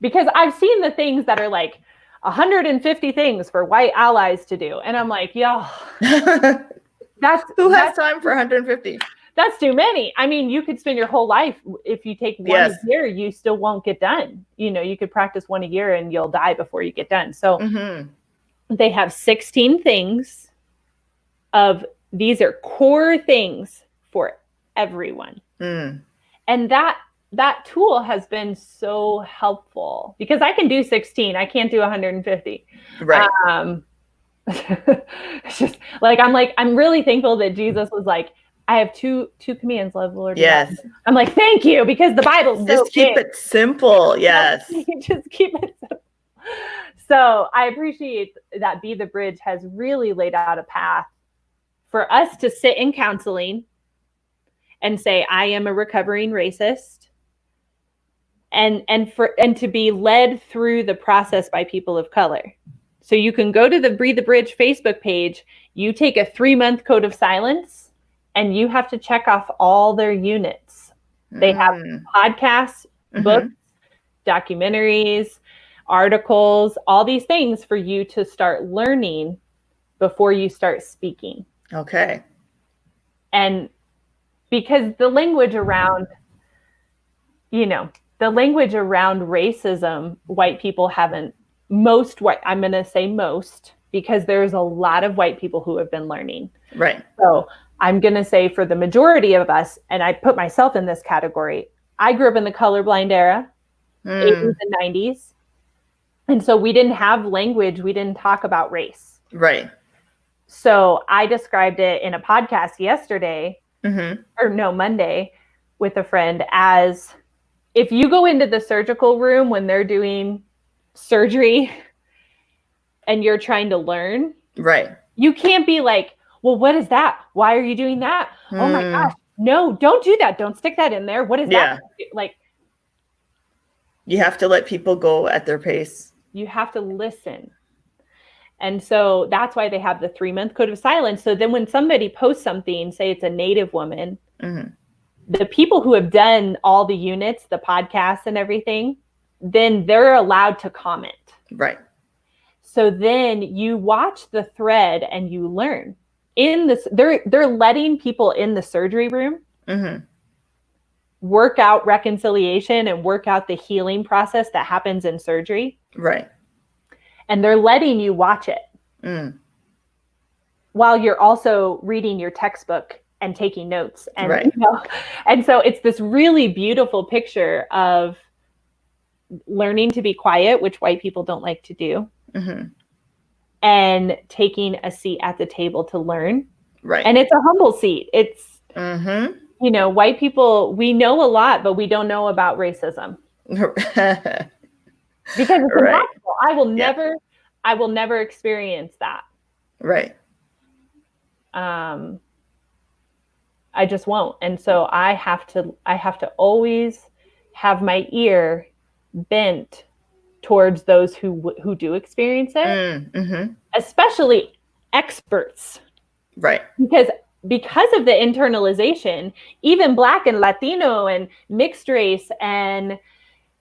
Because I've seen the things that are like 150 things for white allies to do. And I'm like, yo, who has time for 150? That's too many. I mean, you could spend your whole life. If you take one a year, you still won't get done. You could practice one a year and you'll die before you get done. So they have 16 things these are core things for everyone. And that tool has been so helpful because I can do 16. I can't do 150. Right. It's just I'm really thankful that Jesus was like, I have two commands, love the Lord. Yes. I'm like, thank you, because the Bible's just keep it simple. Yes. Just keep it simple. So I appreciate that Be the Bridge has really laid out a path for us to sit in counseling and say, I am a recovering racist, and to be led through the process by people of color. So you can go to the Be the Bridge Facebook page, you take a 3-month code of silence, and you have to check off all their units. They have podcasts, books, documentaries, articles, all these things for you to start learning before you start speaking. Okay. And because the language around racism, white people haven't, I'm going to say most, because there's a lot of white people who have been learning. Right. So I'm going to say for the majority of us, and I put myself in this category, I grew up in the colorblind era, 80s and 90s. And so we didn't have language. We didn't talk about race. Right. So I described it in a podcast yesterday, Monday, with a friend as, if you go into the surgical room when they're doing surgery and you're trying to learn, right, you can't be like, well, what is that? Why are you doing that? Oh my gosh. No, don't do that. Don't stick that in there. What is that? Like, you have to let people go at their pace. You have to listen. And so that's why they have the 3-month code of silence. So then when somebody posts something, say it's a Native woman, the people who have done all the units, the podcasts and everything, then they're allowed to comment. Right. So then you watch the thread and you learn. In this, they're letting people in the surgery room work out reconciliation and work out the healing process that happens in surgery. Right. And they're letting you watch it while you're also reading your textbook and taking notes. And, and so it's this really beautiful picture of learning to be quiet, which white people don't like to do. And taking a seat at the table to learn. Right. And it's a humble seat. It's Mm-hmm. You know, white people, we know a lot, but we don't know about racism because it's Right. impossible. Yeah. I will never experience that. Right. Um, I just won't. And so I have to always have my ear bent towards those who do experience it, Mm-hmm. especially experts. Right. Because of the internalization, even Black and Latino and mixed race and,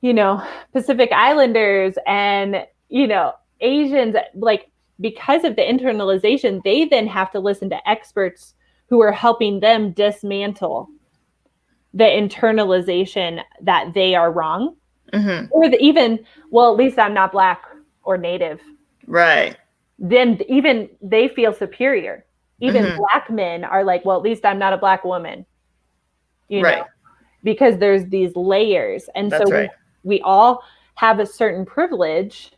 you know, Pacific Islanders and, you know, Asians, like, because of the internalization, they then have to listen to experts who are helping them dismantle the internalization that they are wrong. Mm-hmm. Or even, well, at least I'm not Black or Native. Right. Then even they feel superior. Even Mm-hmm. Black men are like, well, at least I'm not a Black woman, you know, Right. because there's these layers. And so That's right. we all have a certain privilege.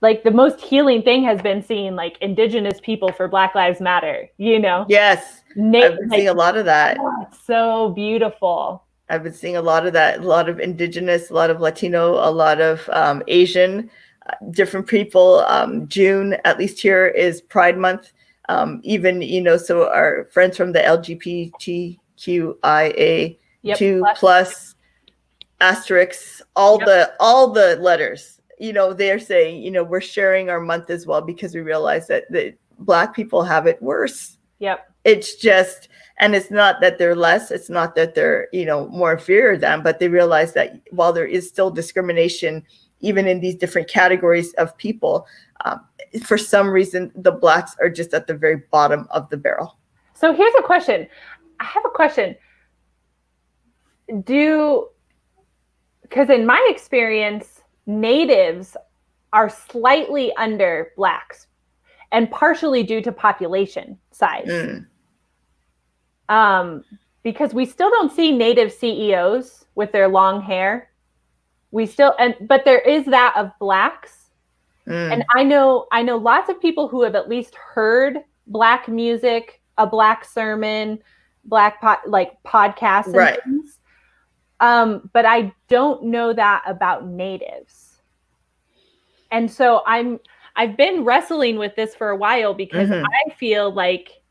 Like the most healing thing has been seeing like Indigenous people for Black Lives Matter, you know? Yes. I've been Like, seeing a lot of that. oh, it's so beautiful. I've been seeing a lot of that, a lot of Indigenous, a lot of Latino, a lot of Asian, different people. June, at least here, is Pride Month. Even, you know, so our friends from the LGBTQIA2 Yep. plus asterisks, all the letters, you know, they're saying, you know, we're sharing our month as well because we realize that the Black people have it worse. Yep. It's just, and it's not that they're less, it's not that they're, you know, more inferior than, but they realize that while there is still discrimination, even in these different categories of people, for some reason, the Blacks are just at the very bottom of the barrel. So here's a question. I have a question. Because in my experience, Natives are slightly under Blacks, and partially due to population size. Because we still don't see Native CEOs with their long hair. But there is that of Blacks. And I know lots of people who have at least heard Black music, a Black sermon, like podcasts and Right. things. But I don't know that about Natives. And so I've been wrestling with this for a while because I feel like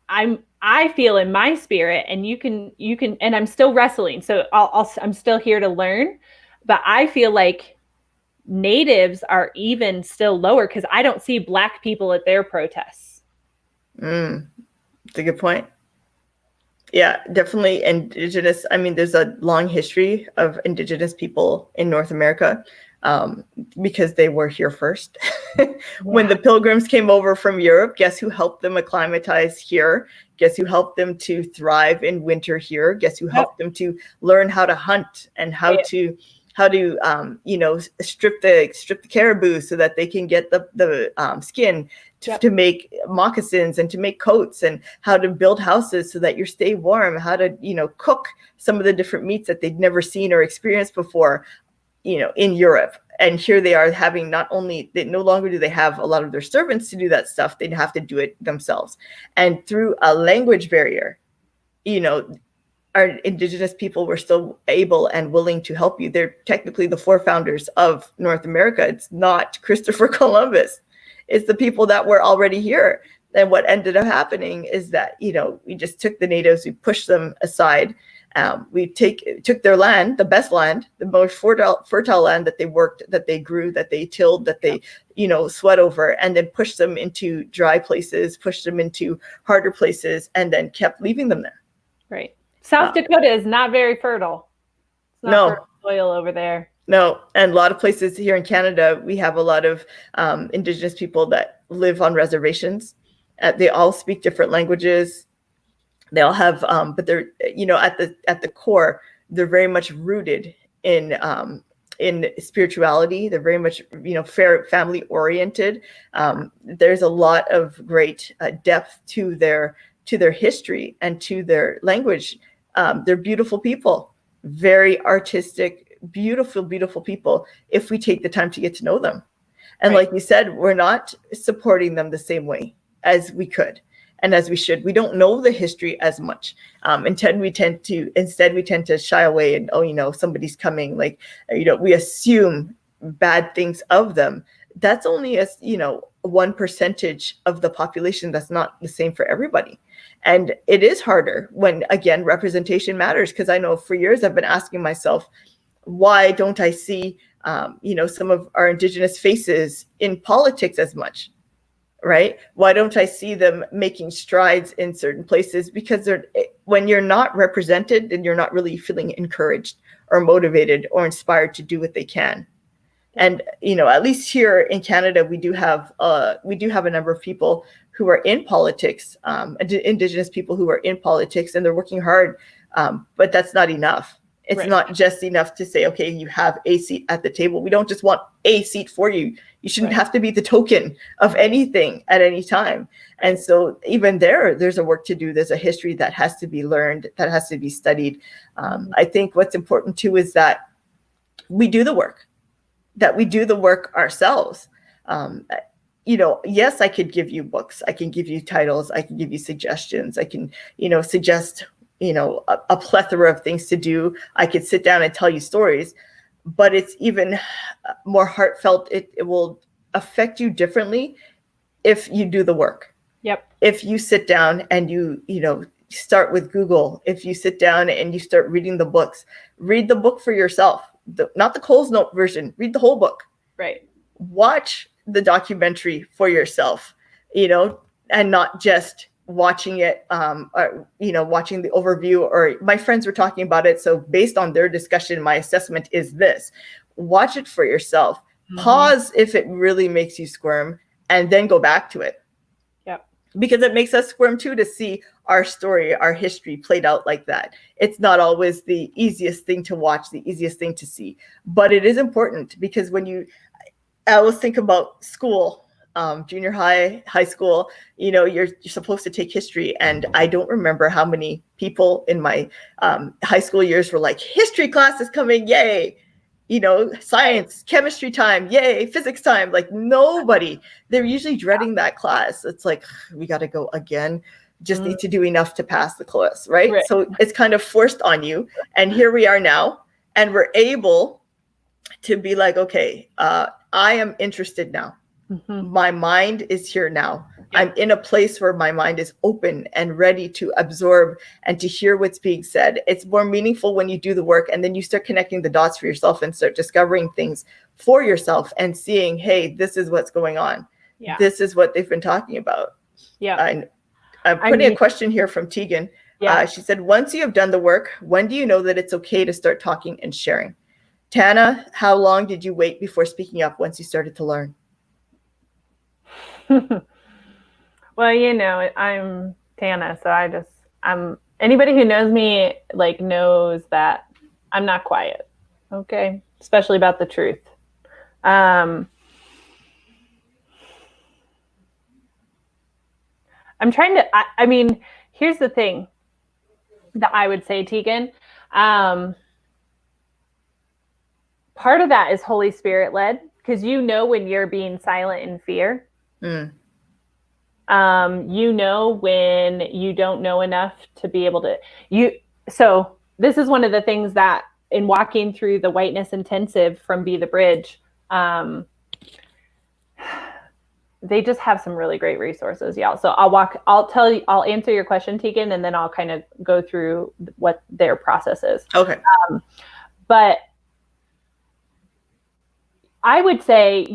I feel in my spirit, and you can, and I'm still wrestling. So I'm still here to learn, but I feel like Natives are even still lower because I don't see Black people at their protests. That's a good point. Yeah, definitely Indigenous. I mean, there's a long history of Indigenous people in North America because they were here first. When the Pilgrims came over from Europe, guess who helped them acclimatize here? Guess who helped them to thrive in winter here? Guess who helped them to learn how to hunt and how to you know, strip the caribou so that they can get the skin to make moccasins and to make coats, and how to build houses so that you stay warm, how to, you know, cook some of the different meats that they'd never seen or experienced before, you know, in Europe. And here they are having no longer do they have a lot of their servants to do that stuff. They'd have to do it themselves. And through a language barrier, you know, our Indigenous people were still able and willing to help you. They're technically the forefounders of North America. It's not Christopher Columbus. It's the people that were already here. And what ended up happening is that, you know, we just took the natives, we pushed them aside. We took their land, the best land, the most fertile land that they worked, that they grew, that they tilled, that they, you know, sweat over, and then pushed them into dry places, pushed them into harder places, and then kept leaving them there. Right. South Dakota is not very fertile. It's not fertile soil over there. No, and a lot of places here in Canada, we have a lot of Indigenous people that live on reservations. They all speak different languages. They all have, but they're, you know, at the core, they're very much rooted in spirituality. They're very much, you know, family oriented. There's a lot of great depth to their history and to their language. They're beautiful people, very artistic, beautiful people, if we take the time to get to know them. And like you said, we're not supporting them the same way as we could. and as we should. We don't know the history as much. Instead, we tend to shy away and, oh, somebody's coming. Like, we assume bad things of them. That's only 1% of the population. That's not the same for everybody. And it is harder when, again, representation matters. Because I know for years I've been asking myself, why don't I see, some of our Indigenous faces in politics as much? Right? Why don't I see them making strides in certain places? Because when you're not represented, then you're not really feeling encouraged or motivated or inspired to do what they can. And at least here in Canada, we do have a number of people who are in politics, Indigenous people who are in politics, and they're working hard. But that's not enough. It's not just enough to say, okay, you have a seat at the table. We don't just want a seat for you. You shouldn't have to be the token of anything at any time. And so even there's a work to do. There's a history that has to be learned, that has to be studied. I think what's important too is that we do the work, ourselves. Yes, I could give you books. I can give you titles. I can give you suggestions. I can, suggest a plethora of things to do. I could sit down and tell you stories, but it's even more heartfelt. It will affect you differently if you do the work. Yep. If you sit down and you start with Google, if you sit down and you start reading the books, read the book for yourself, not the Coles Note version, read the whole book. Right. Watch the documentary for yourself, and not just watching it, or, watching the overview, or my friends were talking about it, so based on their discussion, my assessment is this. Watch it for yourself. Pause if it really makes you squirm, and then go back to it. Yep. Because it makes us squirm too, to see our story, our history played out like that. It's not always the easiest thing to watch, the easiest thing to see, but it is important, because I always think about school, junior high school, you're supposed to take history. And I don't remember how many people in my high school years were like, history class is coming, yay. Science, chemistry time, yay, physics time. Like, nobody. They're usually dreading that class. It's like, we got to go again. Just need to do enough to pass the class, right? So it's kind of forced on you. And here we are now, and we're able to be like, okay, I am interested now. My mind is here now. I'm in a place where my mind is open and ready to absorb and to hear what's being said. It's more meaningful when you do the work, and then you start connecting the dots for yourself and start discovering things for yourself and seeing, hey, this is what's going on. Yeah. This is what they've been talking about. Yeah. I'm putting a question here from Tegan. Yeah. She said, once you have done the work, when do you know that it's okay to start talking and sharing? Tana, how long did you wait before speaking up once you started to learn? Well, I'm Tana, so I'm anybody who knows me knows that I'm not quiet. Okay. Especially about the truth. I'm trying to, here's the thing that I would say, Tegan. Part of that is Holy Spirit led, because when you're being silent in fear. When you don't know enough to be able to so this is one of the things that in walking through the whiteness intensive from Be the Bridge, they just have some really great resources. Yeah. So I'll answer your question, Tegan, and then I'll kind of go through what their process is. Okay. But I would say,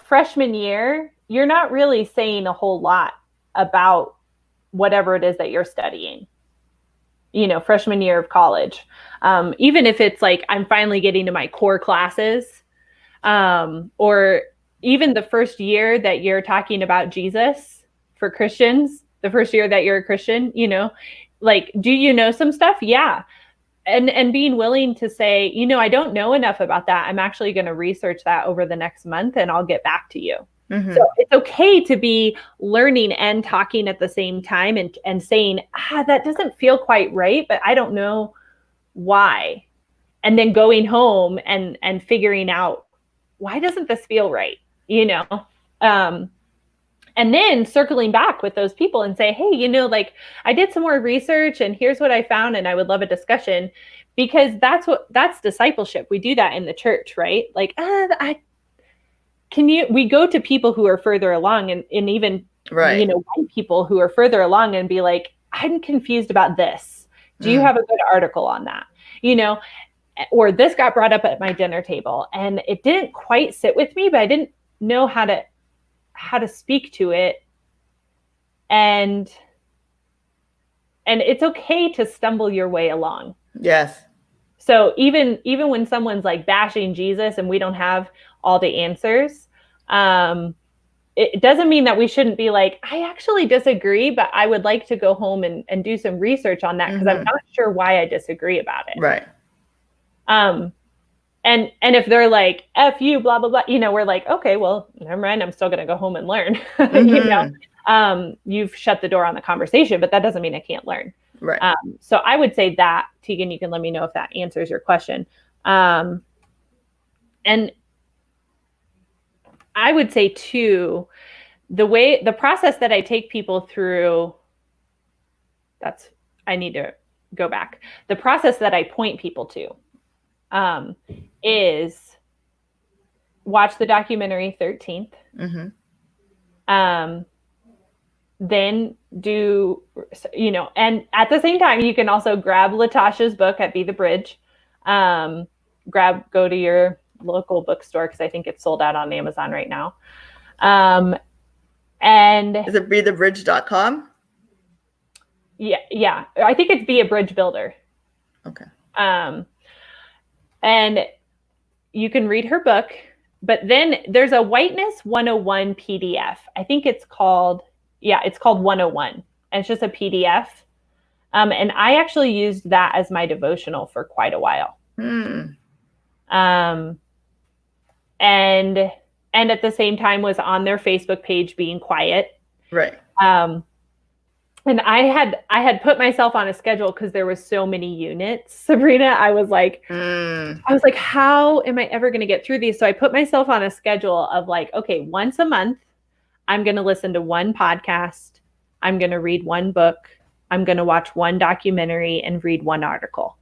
freshman year, you're not really saying a whole lot about whatever it is that you're studying, freshman year of college. Even if it's like, I'm finally getting to my core classes, or even the first year that you're talking about Jesus for Christians, the first year that you're a Christian, do you know some stuff? Yeah. And being willing to say, I don't know enough about that. I'm actually going to research that over the next month, and I'll get back to you. Mm-hmm. So it's okay to be learning and talking at the same time, and saying, that doesn't feel quite right, but I don't know why. And then going home and figuring out, why doesn't this feel right? And then circling back with those people and say, hey, like I did some more research and here's what I found and I would love a discussion, because that's discipleship. We do that in the church, right? Like, we go to people who are further along and even, right. white people who are further along and be like, I'm confused about this. Do you have a good article on that? Or this got brought up at my dinner table and it didn't quite sit with me, but I didn't know how to speak to it. And it's okay to stumble your way along. Yes. So even when someone's like bashing Jesus and we don't have all the answers, it doesn't mean that we shouldn't be like, I actually disagree, but I would like to go home and do some research on that because I'm not sure why I disagree about it. Right. And if they're like, F you, blah, blah, blah, we're like, okay, well, never mind. I'm still going to go home and learn. You've shut the door on the conversation, but that doesn't mean I can't learn. Right. So I would say that, Tegan, you can let me know if that answers your question. And I would say too, the process that I take people through, I need to go back. The process that I point people to is watch the documentary 13th. Then do, and at the same time, you can also grab Latasha's book at Be the Bridge. Go to your local bookstore because I think it's sold out on Amazon right now. And is it bethebridge.com? Yeah. I think it's Be a Bridge Builder. Okay. And you can read her book, but then there's a Whiteness 101 PDF. I think it's called 101. And it's just a PDF. And I actually used that as my devotional for quite a while. And at the same time was on their Facebook page being quiet. Right. And I had put myself on a schedule because there was so many units, Sabrina. I was like, how am I ever going to get through these? So I put myself on a schedule of like, okay, once a month, I'm going to listen to one podcast. I'm going to read one book. I'm going to watch one documentary and read one article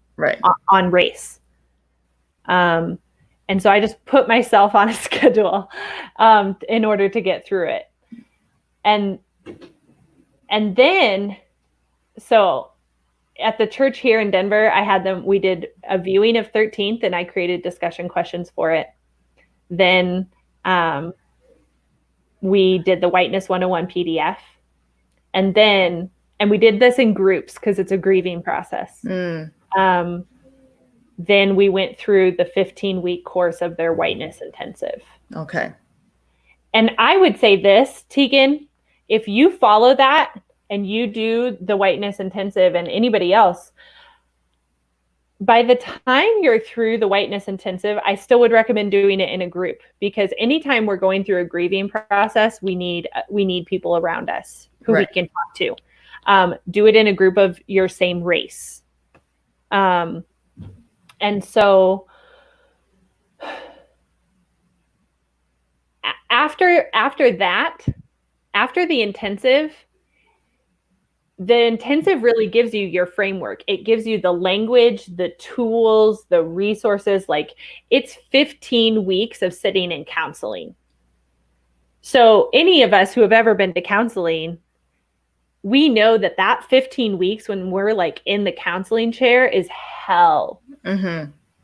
on race. And so I just put myself on a schedule in order to get through it. And then, so at the church here in Denver, we did a viewing of 13th and I created discussion questions for it. Then we did the Whiteness 101 PDF. And we did this in groups because it's a grieving process. Then we went through the 15-week course of their Whiteness Intensive. Okay. And I would say this, Tegan, if you follow that and you do the Whiteness Intensive and anybody else, by the time you're through the Whiteness Intensive, I still would recommend doing it in a group because anytime we're going through a grieving process, we need people around us who we can talk to. Do it in a group of your same race. And so after the intensive really gives you your framework. It gives you the language, the tools, the resources. Like it's 15 weeks of sitting in counseling. So any of us who have ever been to counseling, we know that 15 weeks when we're like in the counseling chair is hell.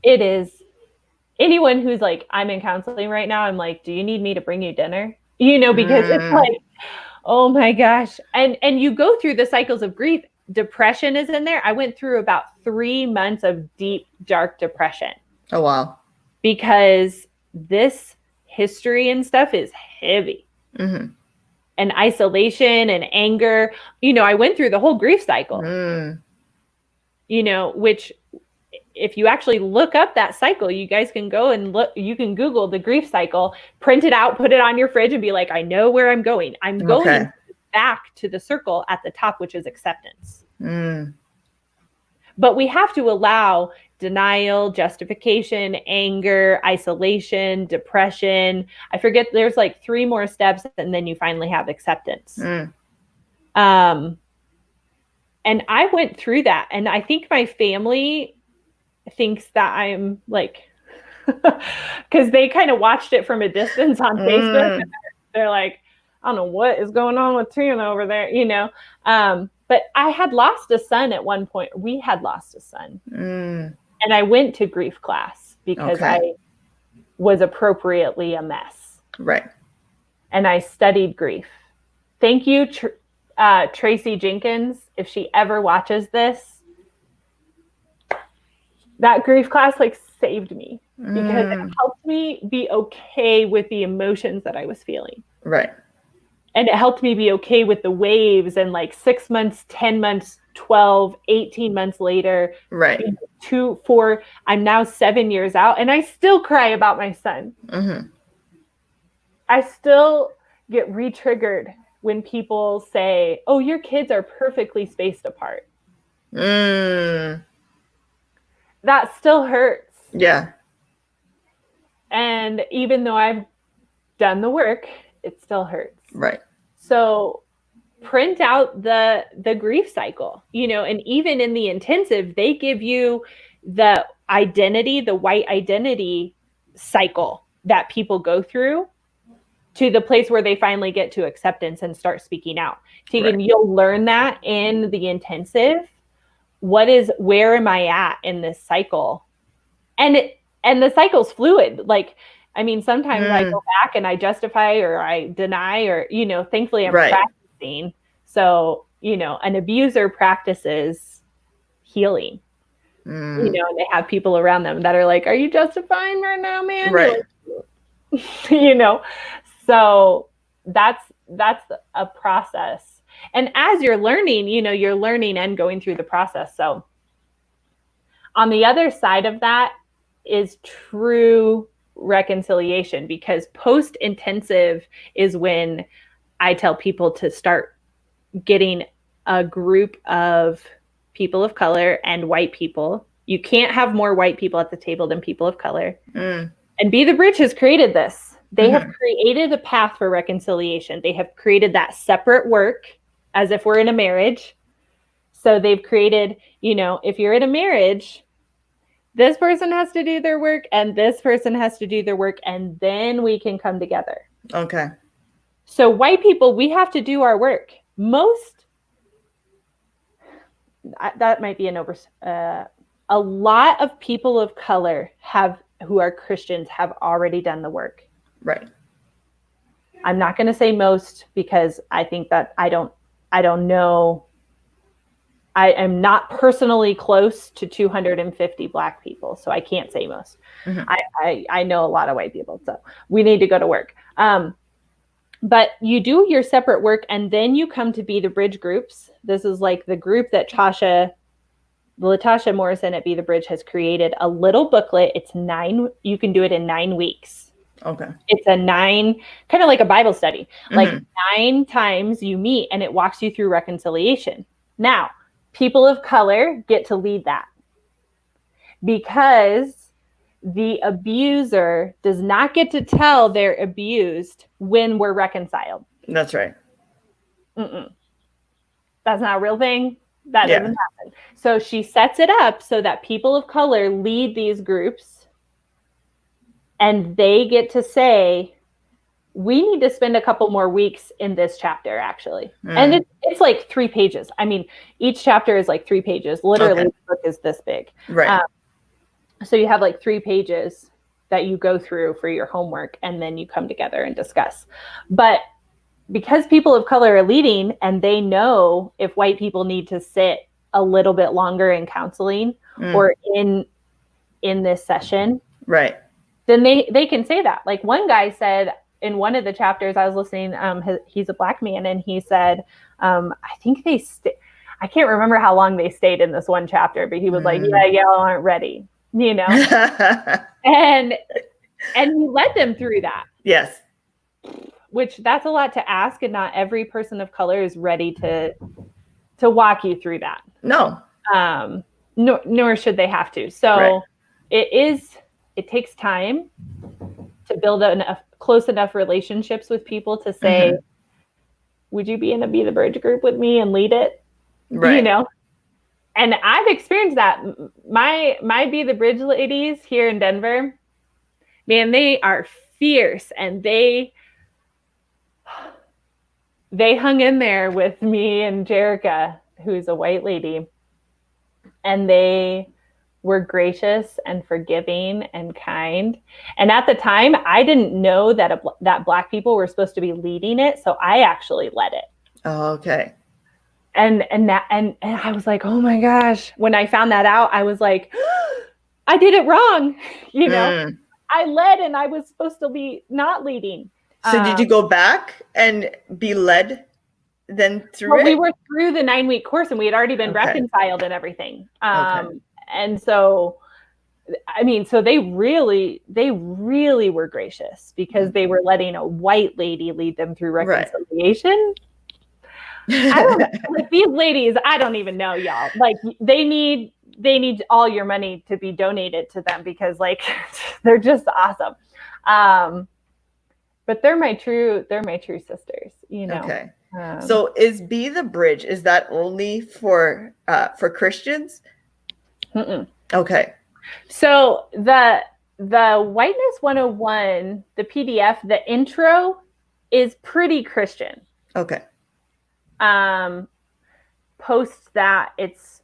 It is. Anyone who's like, I'm in counseling right now, I'm like, do you need me to bring you dinner? Because it's like, oh my gosh. And you go through the cycles of grief. Depression is in there. I went through about 3 months of deep, dark depression. Oh, wow. Because this history and stuff is heavy. And isolation and anger. I went through the whole grief cycle. Which if you actually look up that cycle, you guys can go and look, you can Google the grief cycle, print it out, put it on your fridge and be like, I know where I'm going. I'm going back to the circle at the top, which is acceptance. But we have to allow denial, justification, anger, isolation, depression. I forget, there's like 3 more steps, and then you finally have acceptance. And I went through that, and I think my family thinks that I'm like, because they kind of watched it from a distance on Facebook. And they're like, I don't know what is going on with Tana over there, you know. But I had lost a son at one point. We had lost a son. And I went to grief class because I was appropriately a mess. Right. And I studied grief. Thank you, Tracy Jenkins. If she ever watches this, that grief class like saved me because it helped me be okay with the emotions that I was feeling. Right. And it helped me be okay with the waves, and like 6 months, 10 months, 12, 18 months later, right. 2, 4, I'm now 7 years out, and I still cry about my son. I still get re-triggered when people say, oh, your kids are perfectly spaced apart. That still hurts. Yeah. And even though I've done the work, it still hurts. Right. So print out the grief cycle, you know, and even in the intensive, they give you the identity, the white identity cycle that people go through to the place where they finally get to acceptance and start speaking out. Tegan, you'll learn that in the intensive. Where am I at in this cycle? And the cycle's fluid. Like, I mean, sometimes I go back and I justify or I deny, or, you know, thankfully I'm practicing. So, you know, an abuser practices healing, you know, and they have people around them that are like, are you justifying right now, man? Right. You know, so that's a process. And as you're learning, you know, you're learning and going through the process. So on the other side of that is true reconciliation, because post-intensive is when I tell people to start getting a group of people of color and white people. You can't have more white people at the table than people of color. And Be the Bridge has created this. They have created a path for reconciliation. They have created that separate work as if we're in a marriage. So they've created, you know, if you're in a marriage, this person has to do their work and this person has to do their work, and then we can come together. Okay. So white people, we have to do our work. That might be a lot of people of color who are Christians have already done the work. Right. I'm not going to say most, because I think that I don't know. I am not personally close to 250 Black people, so I can't say most. I know a lot of white people, so we need to go to work. But you do your separate work, and then you come to Be the Bridge groups. This is like the group that LaTasha Morrison at Be the Bridge has created a little booklet. It's 9. You can do it in 9 weeks. Okay. It's a 9, kind of like a Bible study. Like 9 times you meet, and it walks you through reconciliation. Now, people of color get to lead that, because the abuser does not get to tell their abused when we're reconciled. That's right. That's not a real thing. That doesn't happen. So she sets it up so that people of color lead these groups, and they get to say, we need to spend a couple more weeks in this chapter, actually. And it's like 3 pages. I mean, each chapter is like 3 pages. Literally, the book is this big. Right. So you have like 3 pages that you go through for your homework, and then you come together and discuss. But because people of color are leading, and they know if white people need to sit a little bit longer in counseling or in this session, right, then they can say that. Like one guy said in one of the chapters I was listening, he's a Black man, and he said, I think I can't remember how long they stayed in this one chapter, but he was like, yeah, y'all aren't ready, you know? and he led them through that. Yes. Which that's a lot to ask, and not every person of color is ready to walk you through that. No. nor should they have to. So it takes time to build enough close enough relationships with people to say, would you be in a Be the Bridge group with me and lead it? Right. You know? And I've experienced that. My Be the Bridge ladies here in Denver, man, they are fierce, and they hung in there with me and Jerica, who's a white lady, and they were gracious and forgiving and kind. And at the time, I didn't know that that Black people were supposed to be leading it, so I actually led it. Oh, okay. And I was like, oh my gosh. When I found that out, I was like, I did it wrong. You know, I led and I was supposed to be not leading. So did you go back and be led then through it? We were through the 9-week course, and we had already been reconciled and everything. And so, I mean, so they really were gracious because they were letting a white lady lead them through reconciliation. Like these ladies, I don't even know, y'all. Like they need all your money to be donated to them because like they're just awesome. But they're my true sisters, you know. Okay. So is Be the Bridge, is that only for Christians? Okay. So the Whiteness 101, the PDF, the intro is pretty Christian. Okay. Post that, it's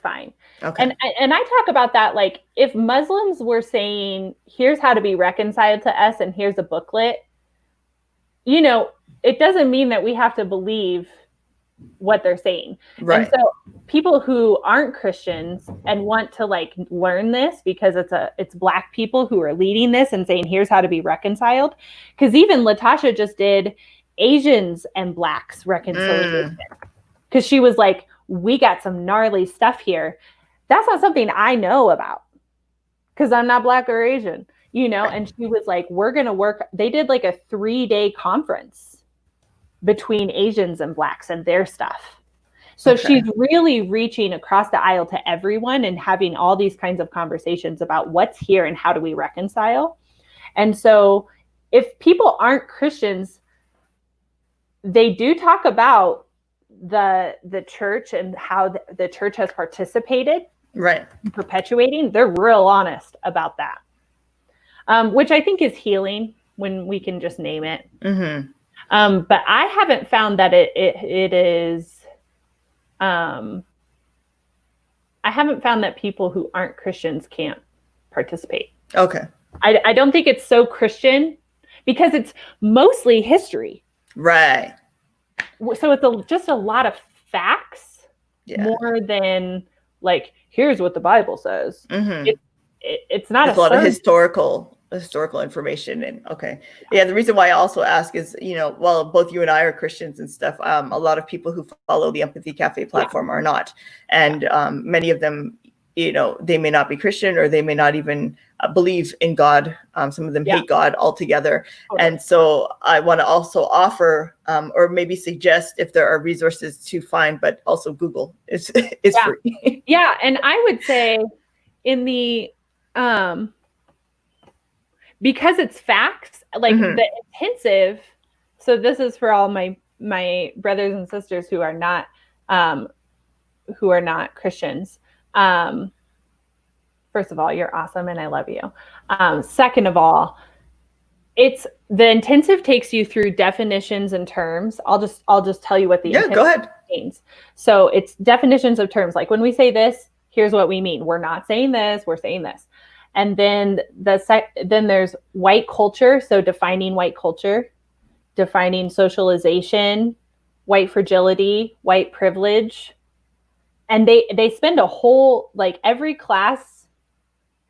fine. Okay. And I talk about that, like if Muslims were saying, here's how to be reconciled to us and here's a booklet, you know, it doesn't mean that we have to believe what they're saying. Right. And so people who aren't Christians and want to like learn this because it's Black people who are leading this and saying, here's how to be reconciled. Because even Latasha just did Asians and Blacks reconciliation. Because she was like, we got some gnarly stuff here. That's not something I know about because I'm not Black or Asian, you know? And she was like, we're going to work. They did like a 3-day conference between Asians and Blacks and their stuff. So she's really reaching across the aisle to everyone and having all these kinds of conversations about what's here and how do we reconcile. And so if people aren't Christians, they do talk about the church and how the church has participated in perpetuating. They're real honest about that, which I think is healing when we can just name it. But I haven't found that it is. I haven't found that people who aren't Christians can't participate. Okay. I don't think it's so Christian because it's mostly history. Right. So it's just a lot of facts more than like, here's what the Bible says. It's not a lot of historical information. And the reason why I also ask is, you know, while both you and I are Christians and stuff, a lot of people who follow the Empathy Cafe platform are not. And many of them, you know, they may not be Christian or they may not even believe in God. Some of them hate God altogether. And so I want to also offer or maybe suggest if there are resources to find, but also Google is free. Yeah. And I would say in the because it's facts, like the intensive. So this is for all my brothers and sisters who are not Christians. First of all, you're awesome and I love you. Second of all, it's the intensive takes you through definitions and terms. I'll just tell you what the intensive means. So it's definitions of terms. Like when we say this, here's what we mean. We're not saying this, we're saying this. And then then there's white culture. So defining white culture, defining socialization, white fragility, white privilege. And they spend a whole, like every class,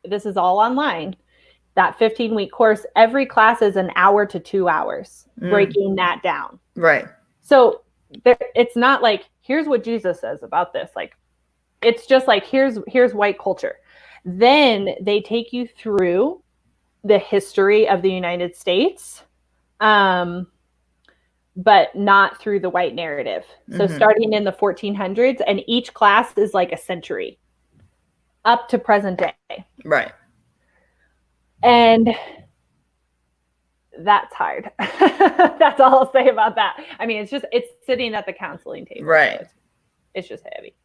this is all online, that 15-week course, every class is an hour to 2 hours, breaking that down. Right. So it's not like, here's what Jesus says about this. Like, it's just like, here's white culture. Then they take you through the history of the United States, but not through the white narrative. So starting in the 1400s, and each class is like a century. up to present day. Right. And that's hard. That's all I'll say about that. I mean, it's sitting at the counseling table. Right. So it's just heavy.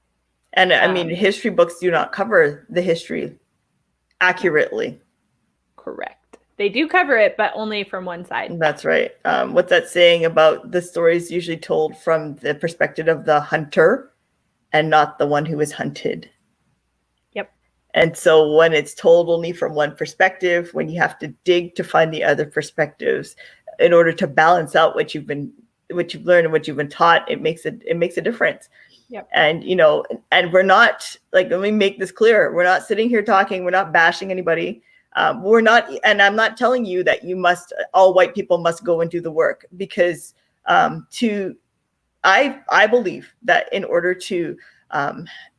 And I mean, history books do not cover the history accurately. Correct. They do cover it, but only from one side. That's right. What's that saying about the stories usually told from the perspective of the hunter and not the one who is hunted? Yep. And so when it's told only from one perspective, when you have to dig to find the other perspectives in order to balance out what you've learned and what you've been taught, it makes a difference. Yep. And, and we're not, like, let me make this clear. We're not sitting here talking. We're not bashing anybody. We're not, and I'm not telling you that all white people must go and do the work, because I believe that in order to,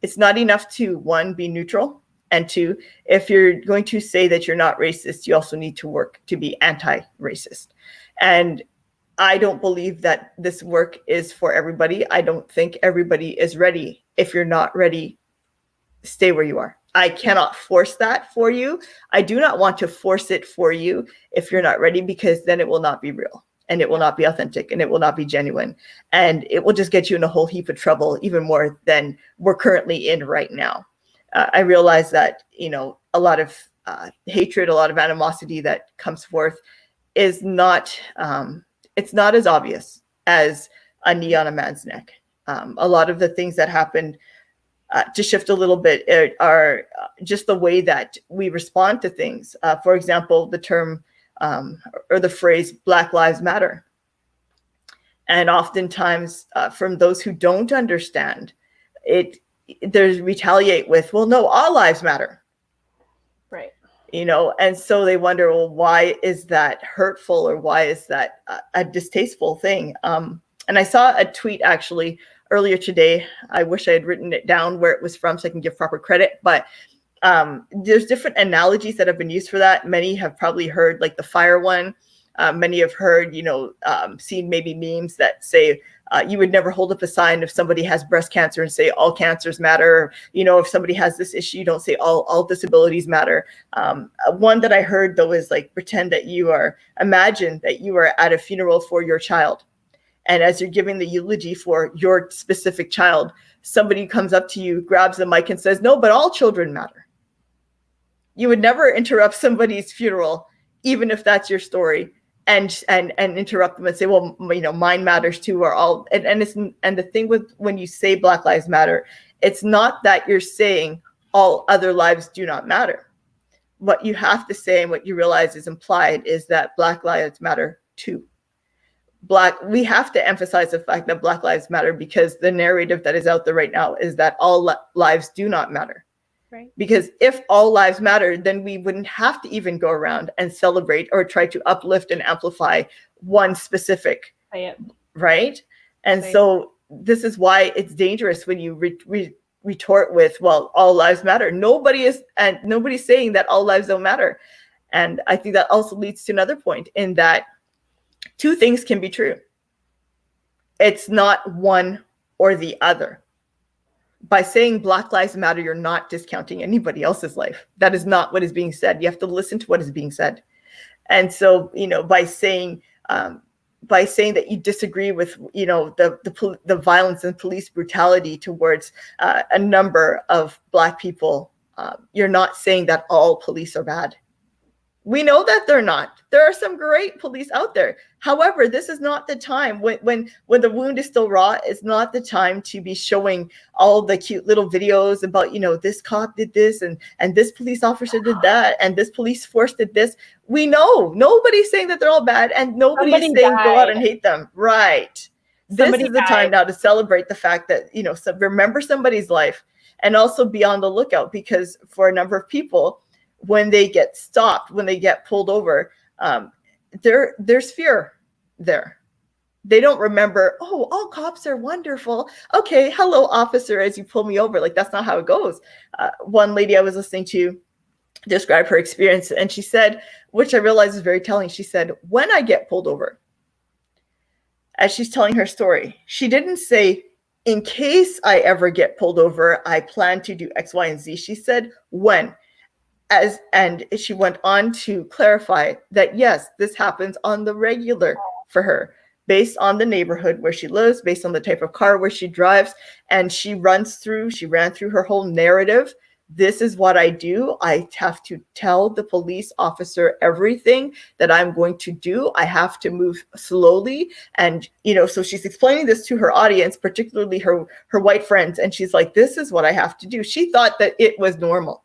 it's not enough to, one, be neutral, and two, if you're going to say that you're not racist, you also need to work to be anti-racist. And I don't believe that this work is for everybody. I don't think everybody is ready. If you're not ready, stay where you are. I cannot force that for you. I do not want to force it for you if you're not ready, because then it will not be real, and it will not be authentic, and it will not be genuine. And it will just get you in a whole heap of trouble, even more than we're currently in right now. I realize that, a lot of hatred, a lot of animosity that comes forth is not, it's not as obvious as a knee on a man's neck. A lot of the things that happened, to shift a little bit, are just the way that we respond to things. For example, the term or the phrase Black Lives Matter. And oftentimes from those who don't understand it, there's retaliate with, well, no, all lives matter. Right. And so they wonder, well, why is that hurtful, or why is that a distasteful thing? And I saw a tweet actually earlier today. I wish I had written it down where it was from so I can give proper credit, but there's different analogies that have been used for that. Many have probably heard like the fire one. Many have heard, seen maybe memes that say, you would never hold up a sign if somebody has breast cancer and say all cancers matter. If somebody has this issue, you don't say all disabilities matter. One that I heard though is like, imagine that you are at a funeral for your child. And as you're giving the eulogy for your specific child, somebody comes up to you, grabs the mic and says, no, but all children matter. You would never interrupt somebody's funeral, even if that's your story, and interrupt them and say, well, mine matters too, or all. And the thing with when you say Black Lives Matter, it's not that you're saying all other lives do not matter. What you have to say, and what you realize is implied, is that Black Lives Matter too. We have to emphasize the fact that Black Lives Matter, because the narrative that is out there right now is that all lives do not matter. Right. Because if all lives matter, then we wouldn't have to even go around and celebrate or try to uplift and amplify one specific, right? And so this is why it's dangerous when you retort with, well, all lives matter. Nobody's saying that all lives don't matter. And I think that also leads to another point, in that two things can be true. It's not one or the other. By saying Black Lives Matter, you're not discounting anybody else's life. That is not what is being said. You have to listen to what is being said. And so, by saying that you disagree with, the violence and police brutality towards a number of Black people, you're not saying that all police are bad. We know that they're not. There are some great police out there. However, this is not the time when the wound is still raw. It's not the time to be showing all the cute little videos about, this cop did this and this police officer did that and this police force did this. We know nobody's saying that they're all bad, and nobody's saying go out and hate them. Right. This is the time now to celebrate the fact that, remember somebody's life, and also be on the lookout, because for a number of people, when they get stopped, when they get pulled over, there's fear there. They don't remember, oh, all cops are wonderful. Okay, hello, officer, as you pull me over. Like, that's not how it goes. One lady I was listening to describe her experience, and she said, which I realized is very telling, she said, when I get pulled over, as she's telling her story, she didn't say, in case I ever get pulled over, I plan to do X, Y, and Z. She said, when? And she went on to clarify that, yes, this happens on the regular for her, based on the neighborhood where she lives, based on the type of car where she drives. And she ran through her whole narrative. This is what I do. I have to tell the police officer everything that I'm going to do. I have to move slowly. And, so she's explaining this to her audience, particularly her white friends. And she's like, this is what I have to do. She thought that it was normal.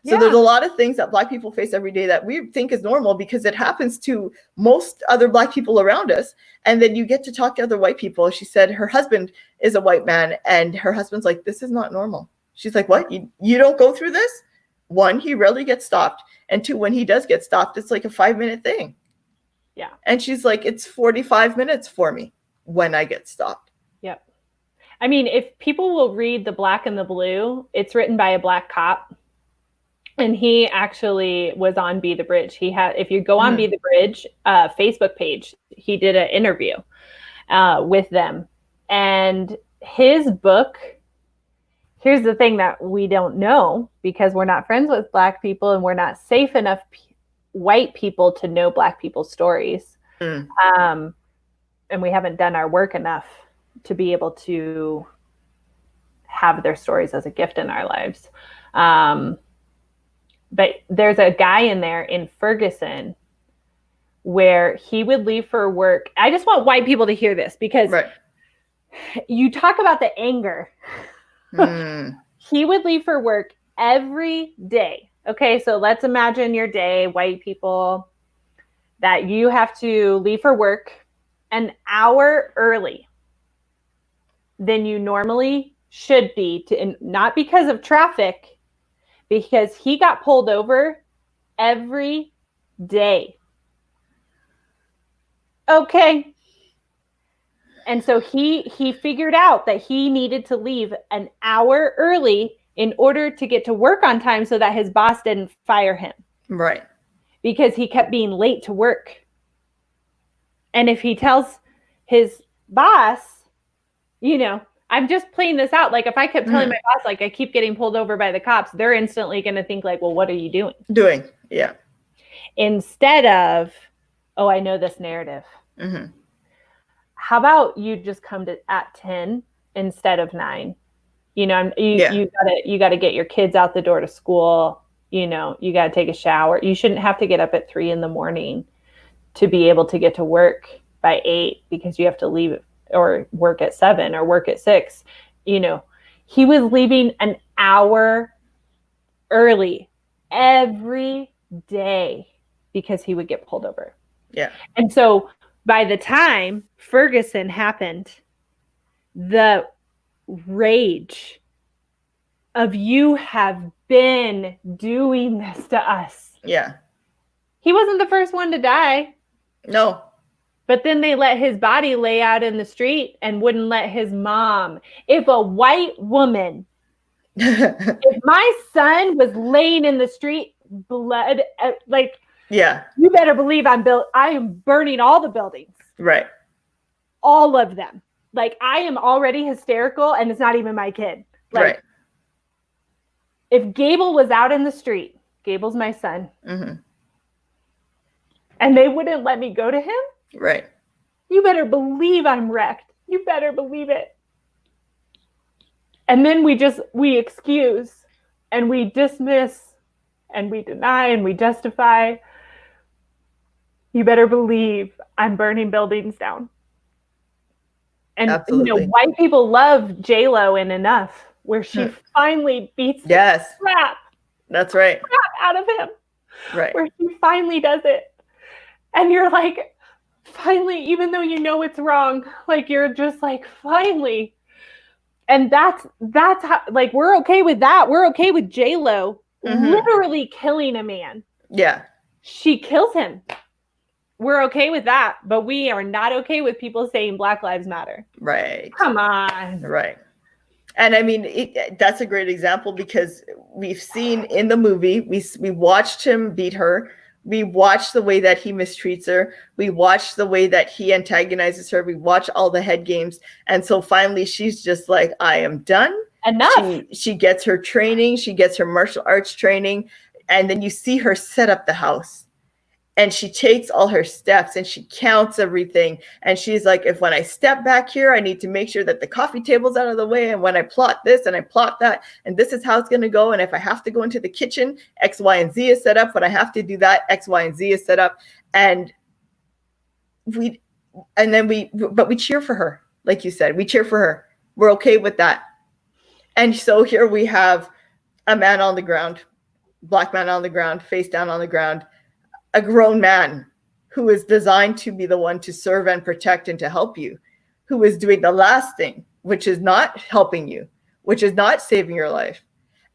So there's a lot of things that Black people face every day that we think is normal because it happens to most other Black people around us. And then you get to talk to other white people. She said her husband is a white man, and her husband's like, this is not normal. She's like, what? You don't go through this? One, he rarely gets stopped. And two, when he does get stopped, it's like a 5-minute thing. Yeah. And she's like, it's 45 minutes for me when I get stopped. Yep. I mean, if people will read The Black and the Blue, it's written by a Black cop. And he actually was on Be the Bridge. If you go on Be the Bridge Facebook page, he did an interview with them. And his book, here's the thing that we don't know, because we're not friends with Black people and we're not safe enough white people to know Black people's stories. And we haven't done our work enough to be able to have their stories as a gift in our lives. But there's a guy in there in Ferguson where he would leave for work. I just want white people to hear this, because you talk about the anger. He would leave for work every day. Okay, so let's imagine your day, white people, that you have to leave for work an hour early than you normally should be, not because of traffic, because he got pulled over every day. Okay. And so he figured out that he needed to leave an hour early in order to get to work on time so that his boss didn't fire him. Right. Because he kept being late to work. And if he tells his boss, I'm just playing this out. Like, if I kept telling my boss, like, I keep getting pulled over by the cops, they're instantly going to think, like, well, what are you doing? Yeah. Instead of, oh, I know this narrative. How about you just come at 10 instead of 9? You gotta get your kids out the door to school. You gotta take a shower. You shouldn't have to get up at 3 a.m. to be able to get to work by 8 because you have to leave or work at 7 or work at 6. He was leaving an hour early every day because he would get pulled over. Yeah. And so by the time Ferguson happened, the rage of, you have been doing this to us. Yeah. He wasn't the first one to die. No. But then they let his body lay out in the street and wouldn't let his mom. If a white woman, if my son was laying in the street, blood, yeah, you better believe I am burning all the buildings. Right. All of them. Like, I am already hysterical and it's not even my kid. Right. If Gable was out in the street, Gable's my son, and they wouldn't let me go to him, right, you better believe I'm wrecked. You better believe it. And then we excuse and we dismiss and we deny and we justify. You better believe I'm burning buildings down. And absolutely, white people love J-Lo in Enough, where she finally beats the crap. That's right. Crap out of him. Right. Where she finally does it. And you're like, finally, even though it's wrong, like, you're just like, finally. And that's how, like, we're okay with that. We're okay with J-Lo literally killing a man. Yeah. She kills him. We're okay with that, but we are not okay with people saying Black Lives Matter. Right. Come on. Right. And I mean, that's a great example, because we've seen in the movie, we watched him beat her. We watch the way that he mistreats her. We watch the way that he antagonizes her. We watch all the head games. And so finally she's just like, I am done. Enough. She gets her training. She gets her martial arts training. And then you see her set up the house. And she takes all her steps and she counts everything. And she's like, if when I step back here, I need to make sure that the coffee table's out of the way. And when I plot this and I plot that, and this is how it's going to go. And if I have to go into the kitchen, X, Y, and Z is set up. When I have to do that, X, Y, and Z is set up. And we cheer for her. Like you said, we cheer for her. We're okay with that. And so here we have a man on the ground, black man on the ground, face down on the ground, a grown man who is designed to be the one to serve and protect and to help you, who is doing the last thing, which is not helping you, which is not saving your life.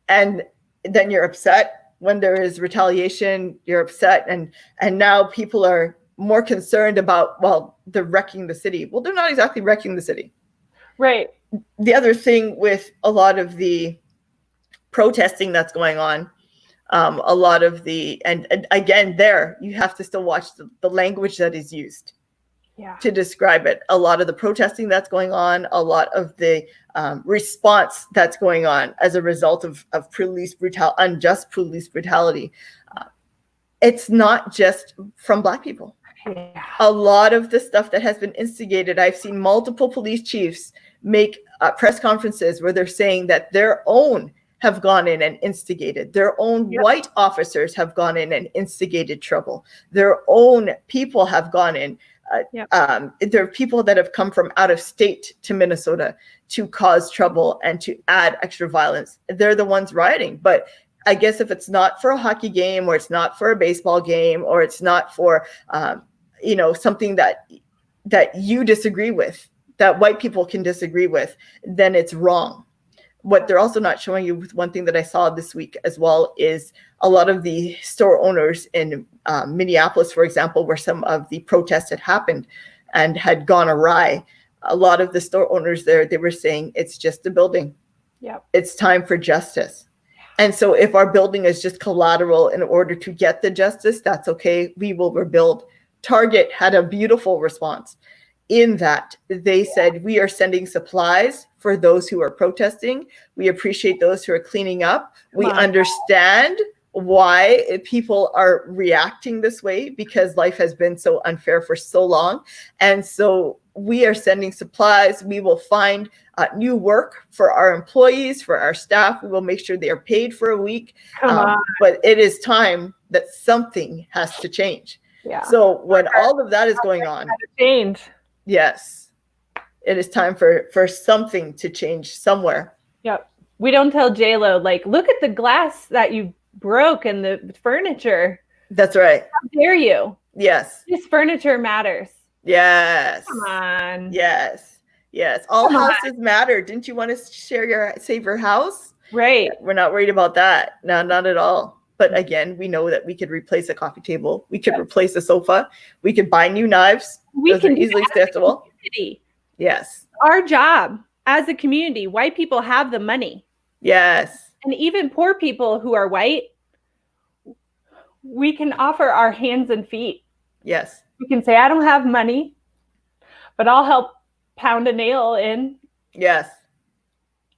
And then you're upset when there is retaliation, you're upset. And now people are more concerned about, well, they're wrecking the city. Well, they're not exactly wrecking the city. Right. The other thing with a lot of the protesting that's going on, a lot of the, and again, there, you have to still watch the language that is used to describe it. A lot of the protesting that's going on, a lot of the response that's going on as a result of unjust police brutality. It's not just from Black people. Yeah. A lot of the stuff that has been instigated, I've seen multiple police chiefs make press conferences where they're saying that their own have gone in and instigated. Their own white officers have gone in and instigated trouble. Their own people have gone in. There are people that have come from out of state to Minnesota to cause trouble and to add extra violence. They're the ones rioting. But I guess if it's not for a hockey game, or it's not for a baseball game, or it's not for something that you disagree with, that white people can disagree with, then it's wrong. What they're also not showing you, with one thing that I saw this week as well, is a lot of the store owners in Minneapolis, for example, where some of the protests had happened and had gone awry. A lot of the store owners there, they were saying, it's just a building. Yep. It's time for justice. And so if our building is just collateral in order to get the justice, that's okay. We will rebuild. Target had a beautiful response in that they said, we are sending supplies for those who are protesting. We appreciate those who are cleaning up. We understand why people are reacting this way, because life has been so unfair for so long. And so we are sending supplies. We will find new work for our employees, for our staff. We will make sure they are paid for a week. But it is time that something has to change. Yeah. So when all of that is going on, change. Yes, it is time for something to change somewhere. Yep. We don't tell J-Lo, like, look at the glass that you broke and the furniture. That's right. How dare you? Yes. This furniture matters. Yes. Come on. Yes. Yes. All houses matter. Didn't you want to save your house? Right. We're not worried about that. No, not at all. But again, we know that we could replace a coffee table. We could replace a sofa. We could buy new knives. We can easily accessible. Yes. Our job as a community, white people have the money. Yes. And even poor people who are white, we can offer our hands and feet. Yes. We can say, I don't have money, but I'll help pound a nail in. Yes.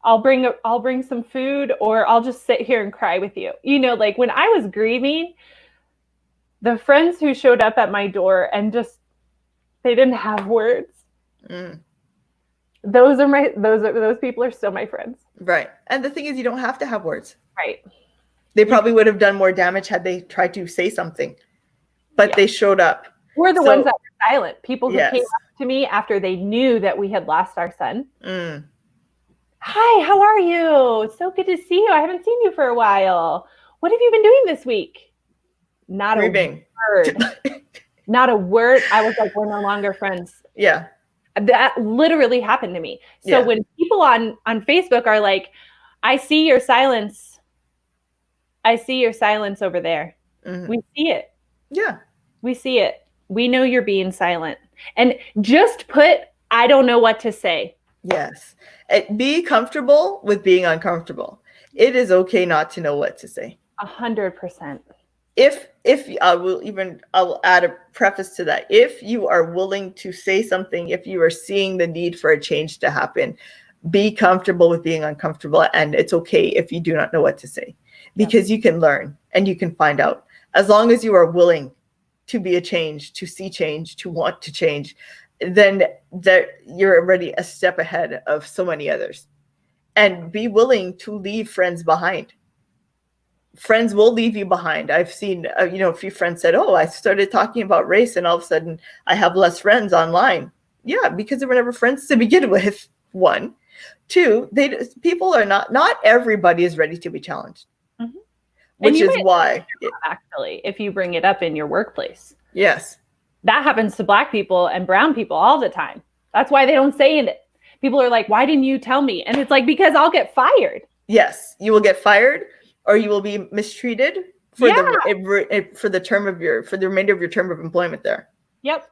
I'll bring some food, or I'll just sit here and cry with you. Like when I was grieving, the friends who showed up at my door and just, they didn't have words. Those people are still my friends. Right. And the thing is, you don't have to have words. Right. They probably would have done more damage had they tried to say something, but they showed up. We're the ones that were silent. People who Yes. came up to me after they knew that we had lost our son. Hi, how are you? It's so good to see you. I haven't seen you for a while. What have you been doing this week? Not a word. Not a word. I was like, we're no longer friends. Yeah. That literally happened to me. So when people on Facebook are like, I see your silence. I see your silence over there. We see it. Yeah. We see it. We know you're being silent. And just put, I don't know what to say. Yes. Be comfortable with being uncomfortable. It is okay not to know what to say. 100%. if I will add a preface to that. If you are willing to say something, if you are seeing the need for a change to happen, be comfortable with being uncomfortable, and it's okay if you do not know what to say, because you can learn and you can find out. As long as you are willing to be a change, to see change, to want to change, then that you're already a step ahead of so many others. And be willing to leave friends behind. Friends will leave you behind. I've seen, a few friends said, "Oh, I started talking about race, and all of a sudden I have less friends online." Yeah, because they were never friends to begin with. One, two, people are not everybody is ready to be challenged, which is why actually, if you bring it up in your workplace, yes, that happens to Black people and brown people all the time. That's why they don't say it. People are like, "Why didn't you tell me?" And it's like, because I'll get fired. Yes, you will get fired, or you will be mistreated for the remainder of your term of employment there. Yep.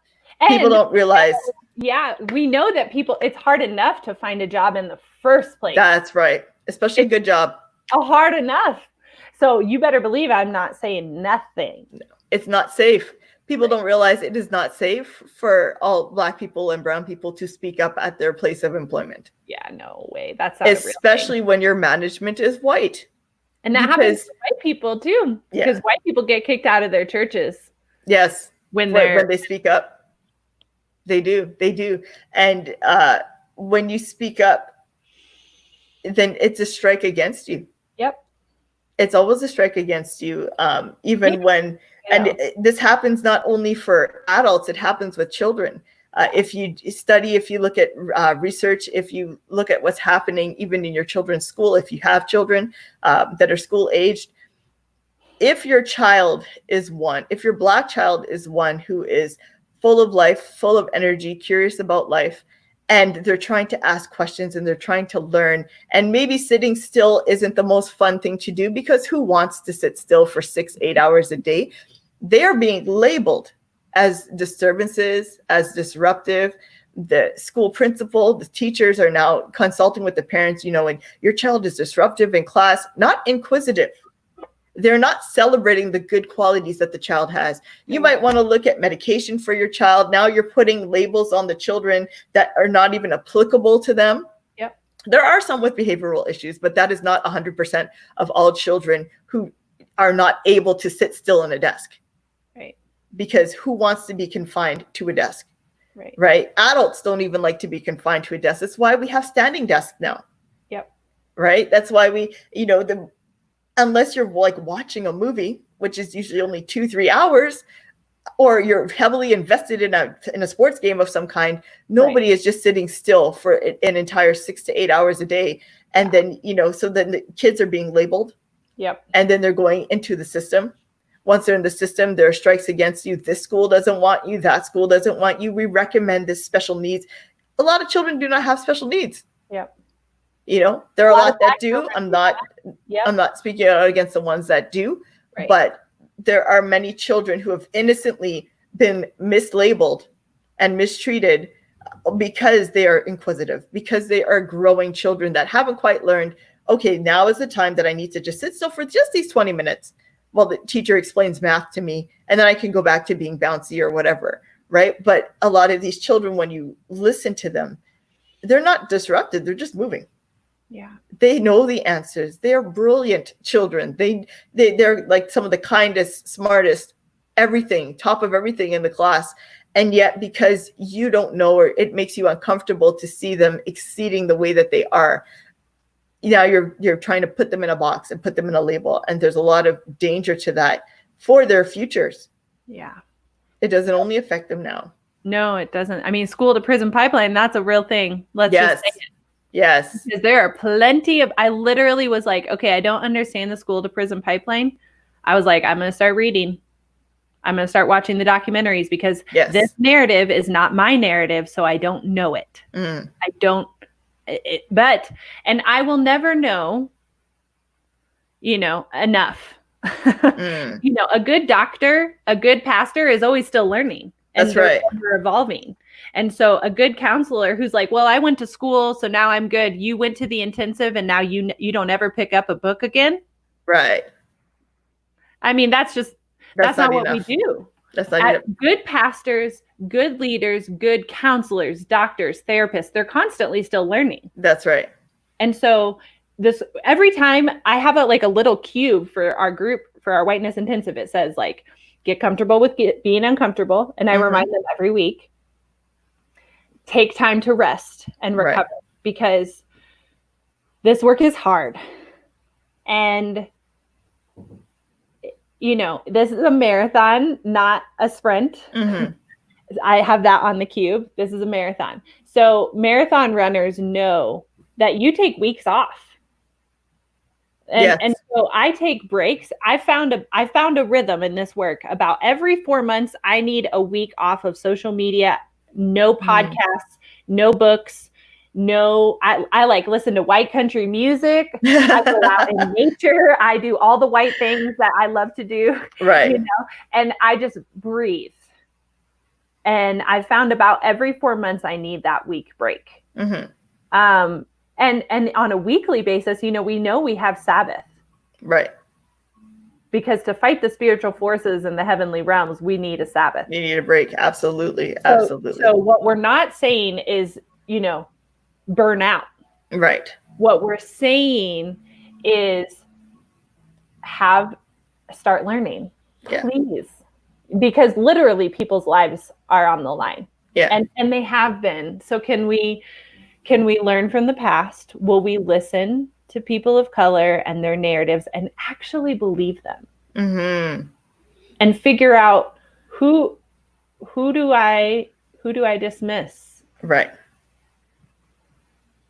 People don't realize. Yeah, we know that it's hard enough to find a job in the first place. That's right. Especially a good job. Hard enough. So you better believe I'm not saying nothing. No, it's not safe. People don't realize it is not safe for all Black people and brown people to speak up at their place of employment. Yeah, no way. That's not especially when your management is white. And that happens to white people too, because white people get kicked out of their churches. Yes, when they speak up, they do. And when you speak up, then it's a strike against you. Yep, it's always a strike against you. Even when, and this happens not only for adults; it happens with children. If you study, if you look at research, if you look at what's happening even in your children's school, if you have children that are school aged, if your Black child is one who is full of life, full of energy, curious about life, and they're trying to ask questions and they're trying to learn, and maybe sitting still isn't the most fun thing to do, because who wants to sit still for 6-8 hours a day? They are being labeled as disturbances, as disruptive. The school principal, the teachers are now consulting with the parents, and your child is disruptive in class, not inquisitive. They're not celebrating the good qualities that the child has. You might want to look at medication for your child. Now you're putting labels on the children that are not even applicable to them. Yep. There are some with behavioral issues, but that is not 100% of all children who are not able to sit still in a desk. Right. Because who wants to be confined to a desk? Right. Adults don't even like to be confined to a desk. That's why we have standing desks now. Yep. Right. That's why we, unless you're like watching a movie, which is usually only 2-3 hours, or you're heavily invested in a sports game of some kind, nobody is just sitting still for an entire 6 to 8 hours a day. And then, so then the kids are being labeled. Yep. And then they're going into the system. Once they're in the system, there are strikes against you. This school doesn't want you. That school doesn't want you. We recommend this special needs. A lot of children do not have special needs. Yep. There are a lot that do. I'm not speaking out against the ones that do, but there are many children who have innocently been mislabeled and mistreated because they are inquisitive, because they are growing children that haven't quite learned, okay, now is the time that I need to just sit still for just these 20 minutes while the teacher explains math to me, and then I can go back to being bouncy or whatever, right? But a lot of these children, when you listen to them, they're not disrupted, they're just moving. Yeah. They know the answers. They're brilliant children. They're like some of the kindest, smartest, everything, top of everything in the class. And yet, because you don't know, or it makes you uncomfortable to see them exceeding the way that they are, you're trying to put them in a box and put them in a label. And there's a lot of danger to that for their futures. Yeah. It doesn't only affect them now. No, it doesn't. I mean, school to prison pipeline, that's a real thing. Let's just say it. Yes. Because there are plenty of, I literally was like, okay, I don't understand the school to prison pipeline. I was like, I'm going to start reading. I'm going to start watching the documentaries, because this narrative is not my narrative. So I don't know it. I don't, and I will never know, enough. A good doctor, a good pastor is always still learning. And they're evolving. And so a good counselor who's like, well, I went to school, so now I'm good. You went to the intensive and now you don't ever pick up a book again. Right. I mean, that's just, That's not what we do. That's not enough. Good pastors, good leaders, good counselors, doctors, therapists, they're constantly still learning. That's right. And so every time I have a little cube for our group, for our whiteness intensive, it says like, get comfortable with being uncomfortable. And I remind them every week, take time to rest and recover, because this work is hard. And, this is a marathon, not a sprint. I have that on the cube. This is a marathon. So marathon runners know that you take weeks off. And so I take breaks. I found a rhythm in this work. About every 4 months, I need a week off of social media, no podcasts, no books, I like listen to white country music. I go out in nature. I do all the white things that I love to do. Right. And I just breathe. And I found about every 4 months, I need that week break. And on a weekly basis, we know we have Sabbath. Right. Because to fight the spiritual forces in the heavenly realms, we need a Sabbath. You need a break. Absolutely. Absolutely. So what we're not saying is, burn out. Right. What we're saying is start learning, please. Because literally people's lives are on the line. Yeah. And they have been. So can we learn from the past? Will we listen to people of color and their narratives and actually believe them? And figure out who do I dismiss? Right.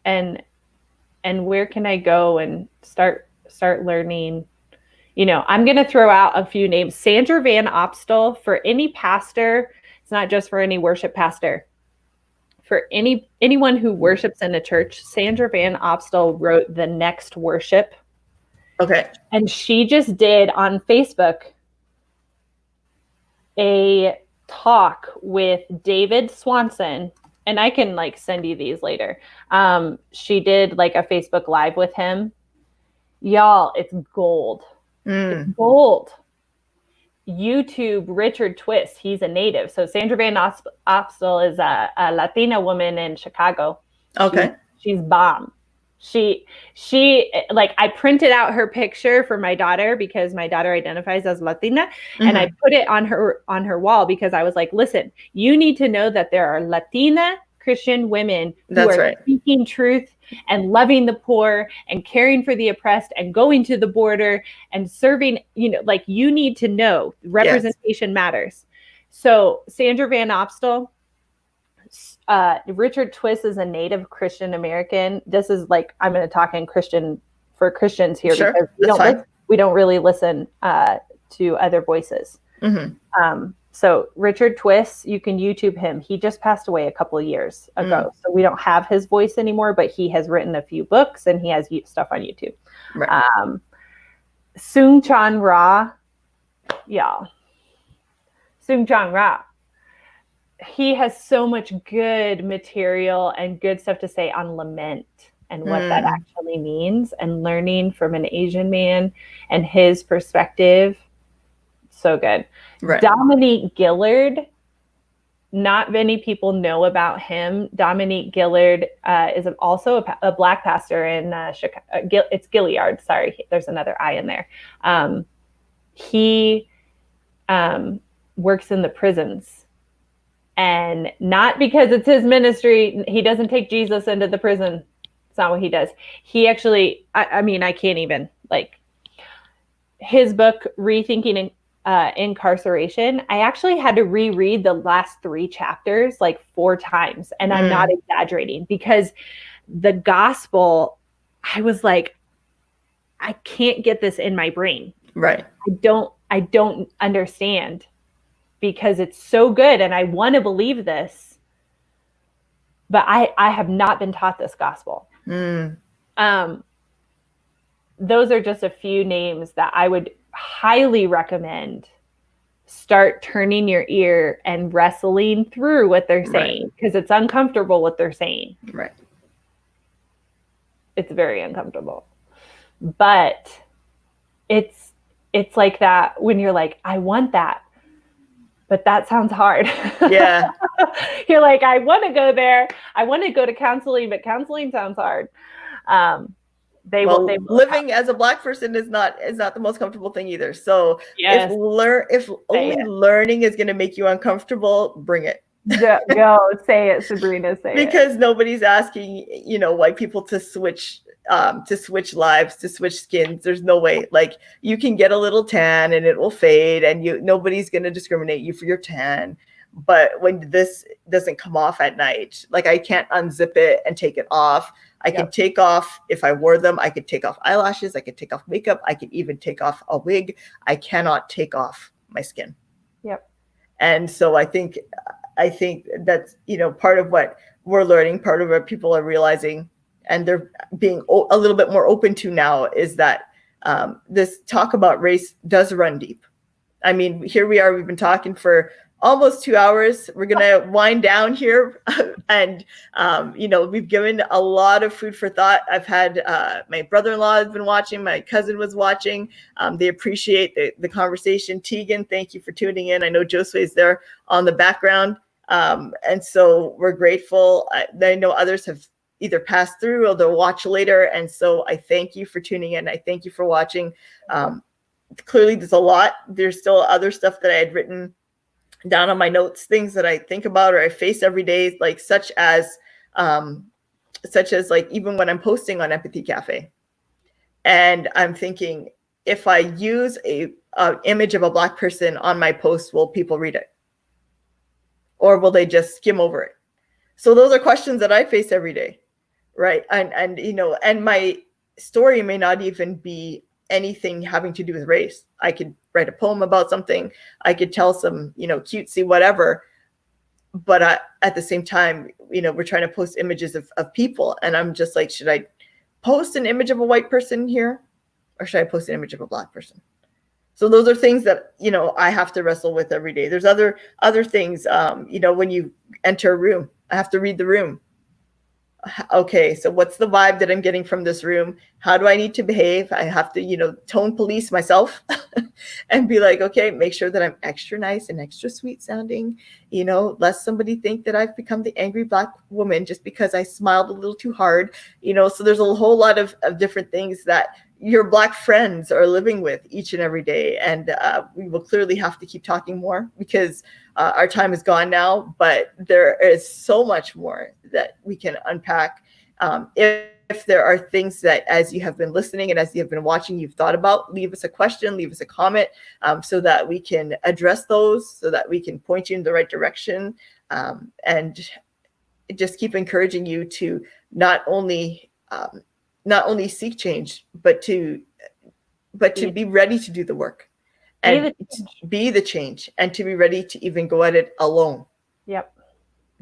And where can I go and start learning? I'm going to throw out a few names. Sandra Van Opstal, for any pastor, it's not just for any worship pastor. For anyone who worships in a church, Sandra Van Opstal wrote The Next Worship. Okay. And she just did on Facebook a talk with David Swanson. And I can send you these later. She did a Facebook Live with him. Y'all, it's gold. It's gold. YouTube, Richard Twist, he's a native. So Sandra Van Opstal is a Latina woman in Chicago. Okay. She's bomb. She I printed out her picture for my daughter because my daughter identifies as Latina, and I put it on her wall because I was like, listen, you need to know that there are Latina Christian women who are speaking truth and loving the poor and caring for the oppressed and going to the border and serving, you need to know representation matters. So Sandra Van Opstal, Richard Twist is a native Christian American. This is I'm going to talk in Christian for Christians here because we don't really listen to other voices. So Richard Twist, you can YouTube him. He just passed away a couple of years ago. So we don't have his voice anymore, but he has written a few books and he has stuff on YouTube. Right. Seung Chan Ra, y'all. Seung Chan Ra. He has so much good material and good stuff to say on lament and what that actually means, and learning from an Asian man and his perspective. So good. Right. Dominique Gillard, not many people know about him. Dominique Gillard is also a Black pastor in Chicago. It's Gilliard. Sorry, there's another I in there. He works in the prisons. And not because it's his ministry. He doesn't take Jesus into the prison. It's not what he does. He actually, I can't even, his book, Rethinking Incarceration, I actually had to reread the last 3 chapters 4 times. And I'm not exaggerating, because the gospel, I was like, I can't get this in my brain. Right. I don't understand, because it's so good and I want to believe this, but I have not been taught this gospel. Those are just a few names that I would highly recommend. Start turning your ear and wrestling through what they're saying, because it's uncomfortable what they're saying. Right. It's very uncomfortable, but it's it's like that when you're like, I want that, but that sounds hard. Yeah. You're like, I want to go there. I want to go to counseling, but counseling sounds hard. They will living as a Black person is not the most comfortable thing either. So yes. if only learning is going to make you uncomfortable, bring it. Go say it, Sabrina. Say because nobody's asking, white people to switch lives, to switch skins. There's no way. Like, you can get a little tan and it will fade, and nobody's going to discriminate you for your tan. But when this doesn't come off at night, like, I can't unzip it and take it off. I can take off, if I wore them, I could take off eyelashes, I could take off makeup, I could even take off a wig. I cannot take off my skin. Yep. And so I think that's, part of what we're learning, part of what people are realizing, and they're being a little bit more open to now, is that this talk about race does run deep. I mean, here we are, we've been talking for almost 2 hours. We're going to wind down here. And, we've given a lot of food for thought. I've had my brother-in-law has been watching. My cousin was watching. They appreciate the conversation. Tegan, thank you for tuning in. I know Josue is there on the background. And so we're grateful. I know others have either passed through or they'll watch later. And so I thank you for tuning in. I thank you for watching. Clearly, there's a lot. There's still other stuff that I had written down on my notes, things that I think about or I face every day, like such as like even when I'm posting on Empathy Cafe, and I'm thinking, if I use a image of a Black person on my post, will people read it, or will they just skim over it? So those are questions that I face every day, right? And my story may not even be anything having to do with race. I could write a poem about something. I could tell some, cutesy whatever. But at the same time, we're trying to post images of people. And I'm just like, should I post an image of a white person here? Or should I post an image of a Black person? So those are things that, I have to wrestle with every day. There's other things, when you enter a room, I have to read the room. Okay, so what's the vibe that I'm getting from this room? How do I need to behave? I have to, tone police myself and be like, okay, make sure that I'm extra nice and extra sweet sounding, lest somebody think that I've become the angry Black woman just because I smiled a little too hard, so there's a whole lot of different things that your Black friends are living with each and every day. And we will clearly have to keep talking more because our time is gone now, but there is so much more that we can unpack. If there are things that, as you have been listening and as you have been watching, you've thought about, leave us a question, leave us a comment, so that we can address those, so that we can point you in the right direction, and just keep encouraging you to not only seek change, but to be ready to do the work and be the change, and to be ready to even go at it alone. Yep.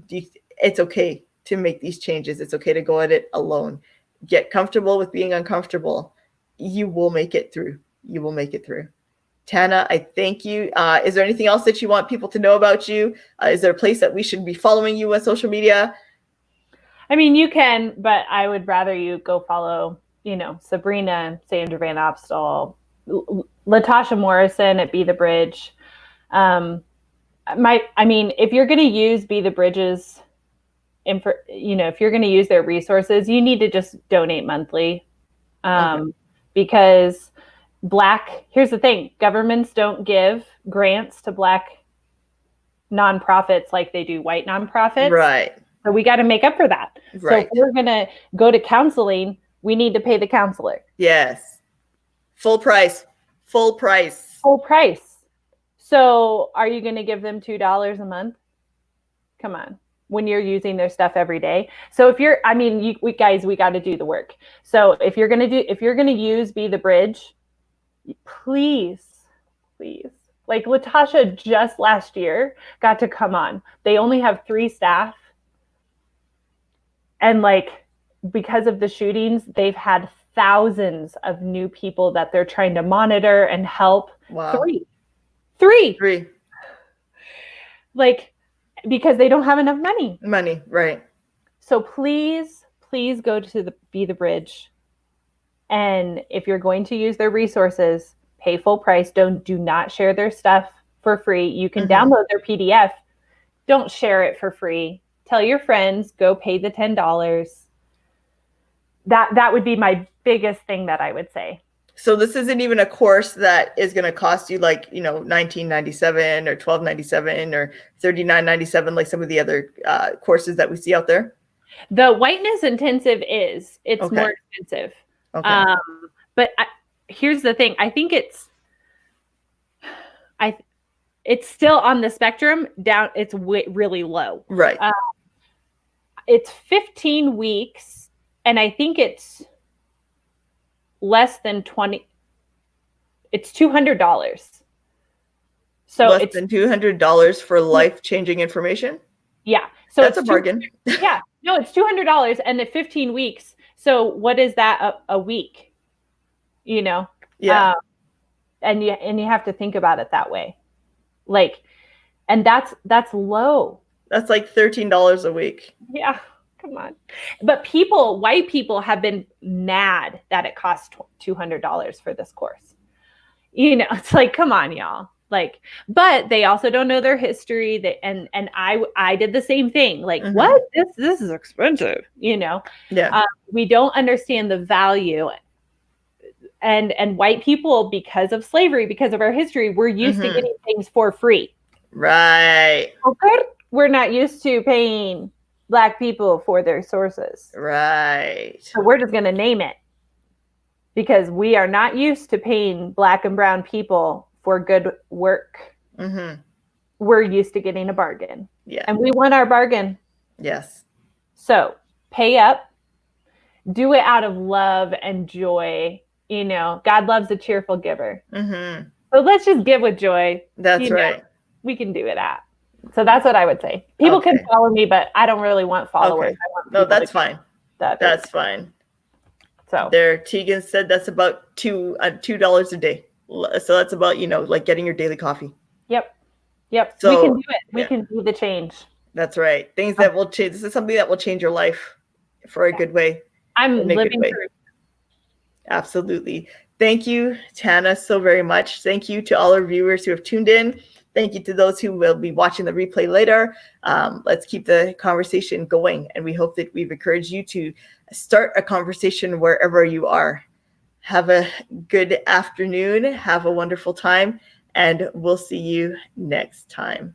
It's okay to make these changes. It's okay to go at it alone. Get comfortable with being uncomfortable. You will make it through. You will make it through. Tana, I thank you. Is there anything else that you want people to know about you? Is there a place that we should be following you on social media? I mean, you can, but I would rather you go follow, Sabrina, Sandra Van Opstal, Latasha Morrison at Be the Bridge. If you're going to use Be the Bridge's, if you're going to use their resources, you need to just donate monthly, because here's the thing, governments don't give grants to Black nonprofits like they do white nonprofits. Right. So we got to make up for that. Right. So if we're going to go to counseling, we need to pay the counselor. Yes. Full price. So are you going to give them $2 a month? Come on. When you're using their stuff every day. So if you're, we got to do the work. So if you're going to use Be the Bridge, please, like Latasha just last year got to come on. They only have 3 staff. And because of the shootings, they've had thousands of new people that they're trying to monitor and help. Wow. 3. Because they don't have enough money. Right. So please go to Be the Bridge. And if you're going to use their resources, pay full price. Do not share their stuff for free. You can Mm-hmm. download their PDF. Don't share it for free. Tell your friends, go pay the $10. That would be my biggest thing that I would say. So this isn't even a course that is going to cost you like, $19.97 or $12.97 or $39.97, like some of the other courses that we see out there. The whiteness intensive it's Okay. more expensive. Okay. But here's the thing. I think it's still on the spectrum down. It's really low. Right. It's 15 weeks, and I think it's less than 20. It's $200. So less than $200 for life-changing information. Yeah. So that's a bargain. Yeah. No, it's $200 and the 15 weeks. So what is that a week? Yeah. And you have to think about it that way. Like, and that's low. That's like $13 a week. Yeah. Come on. But white people have been mad that it costs $200 for this course. It's like, come on, y'all. Like, but they also don't know their history. And I did the same thing. Like, mm-hmm. What? This is expensive. Yeah. We don't understand the value. And white people, because of slavery, because of our history, we're used to getting things for free. Right. Okay. We're not used to paying Black people for their sources. Right. So we're just going to name it, because we are not used to paying Black and brown people for good work. Mm-hmm. We're used to getting a bargain. Yeah. And we want our bargain. Yes. So pay up, do it out of love and joy. God loves a cheerful giver. Mm-hmm. So let's just give with joy. That's right. We can do it at. So that's what I would say. People can follow me, but I don't really want followers. Okay. No, that's fine. That's fine. So there, Tegan said that's about $2 a day. So that's about, like getting your daily coffee. Yep. So we can do it. We can do the change. That's right. Things that will change. This is something that will change your life for a good way. I'm living through. Absolutely. Thank you, Tana, so very much. Thank you to all our viewers who have tuned in. Thank you to those who will be watching the replay later. Let's keep the conversation going. And we hope that we've encouraged you to start a conversation wherever you are. Have a good afternoon. Have a wonderful time. And we'll see you next time.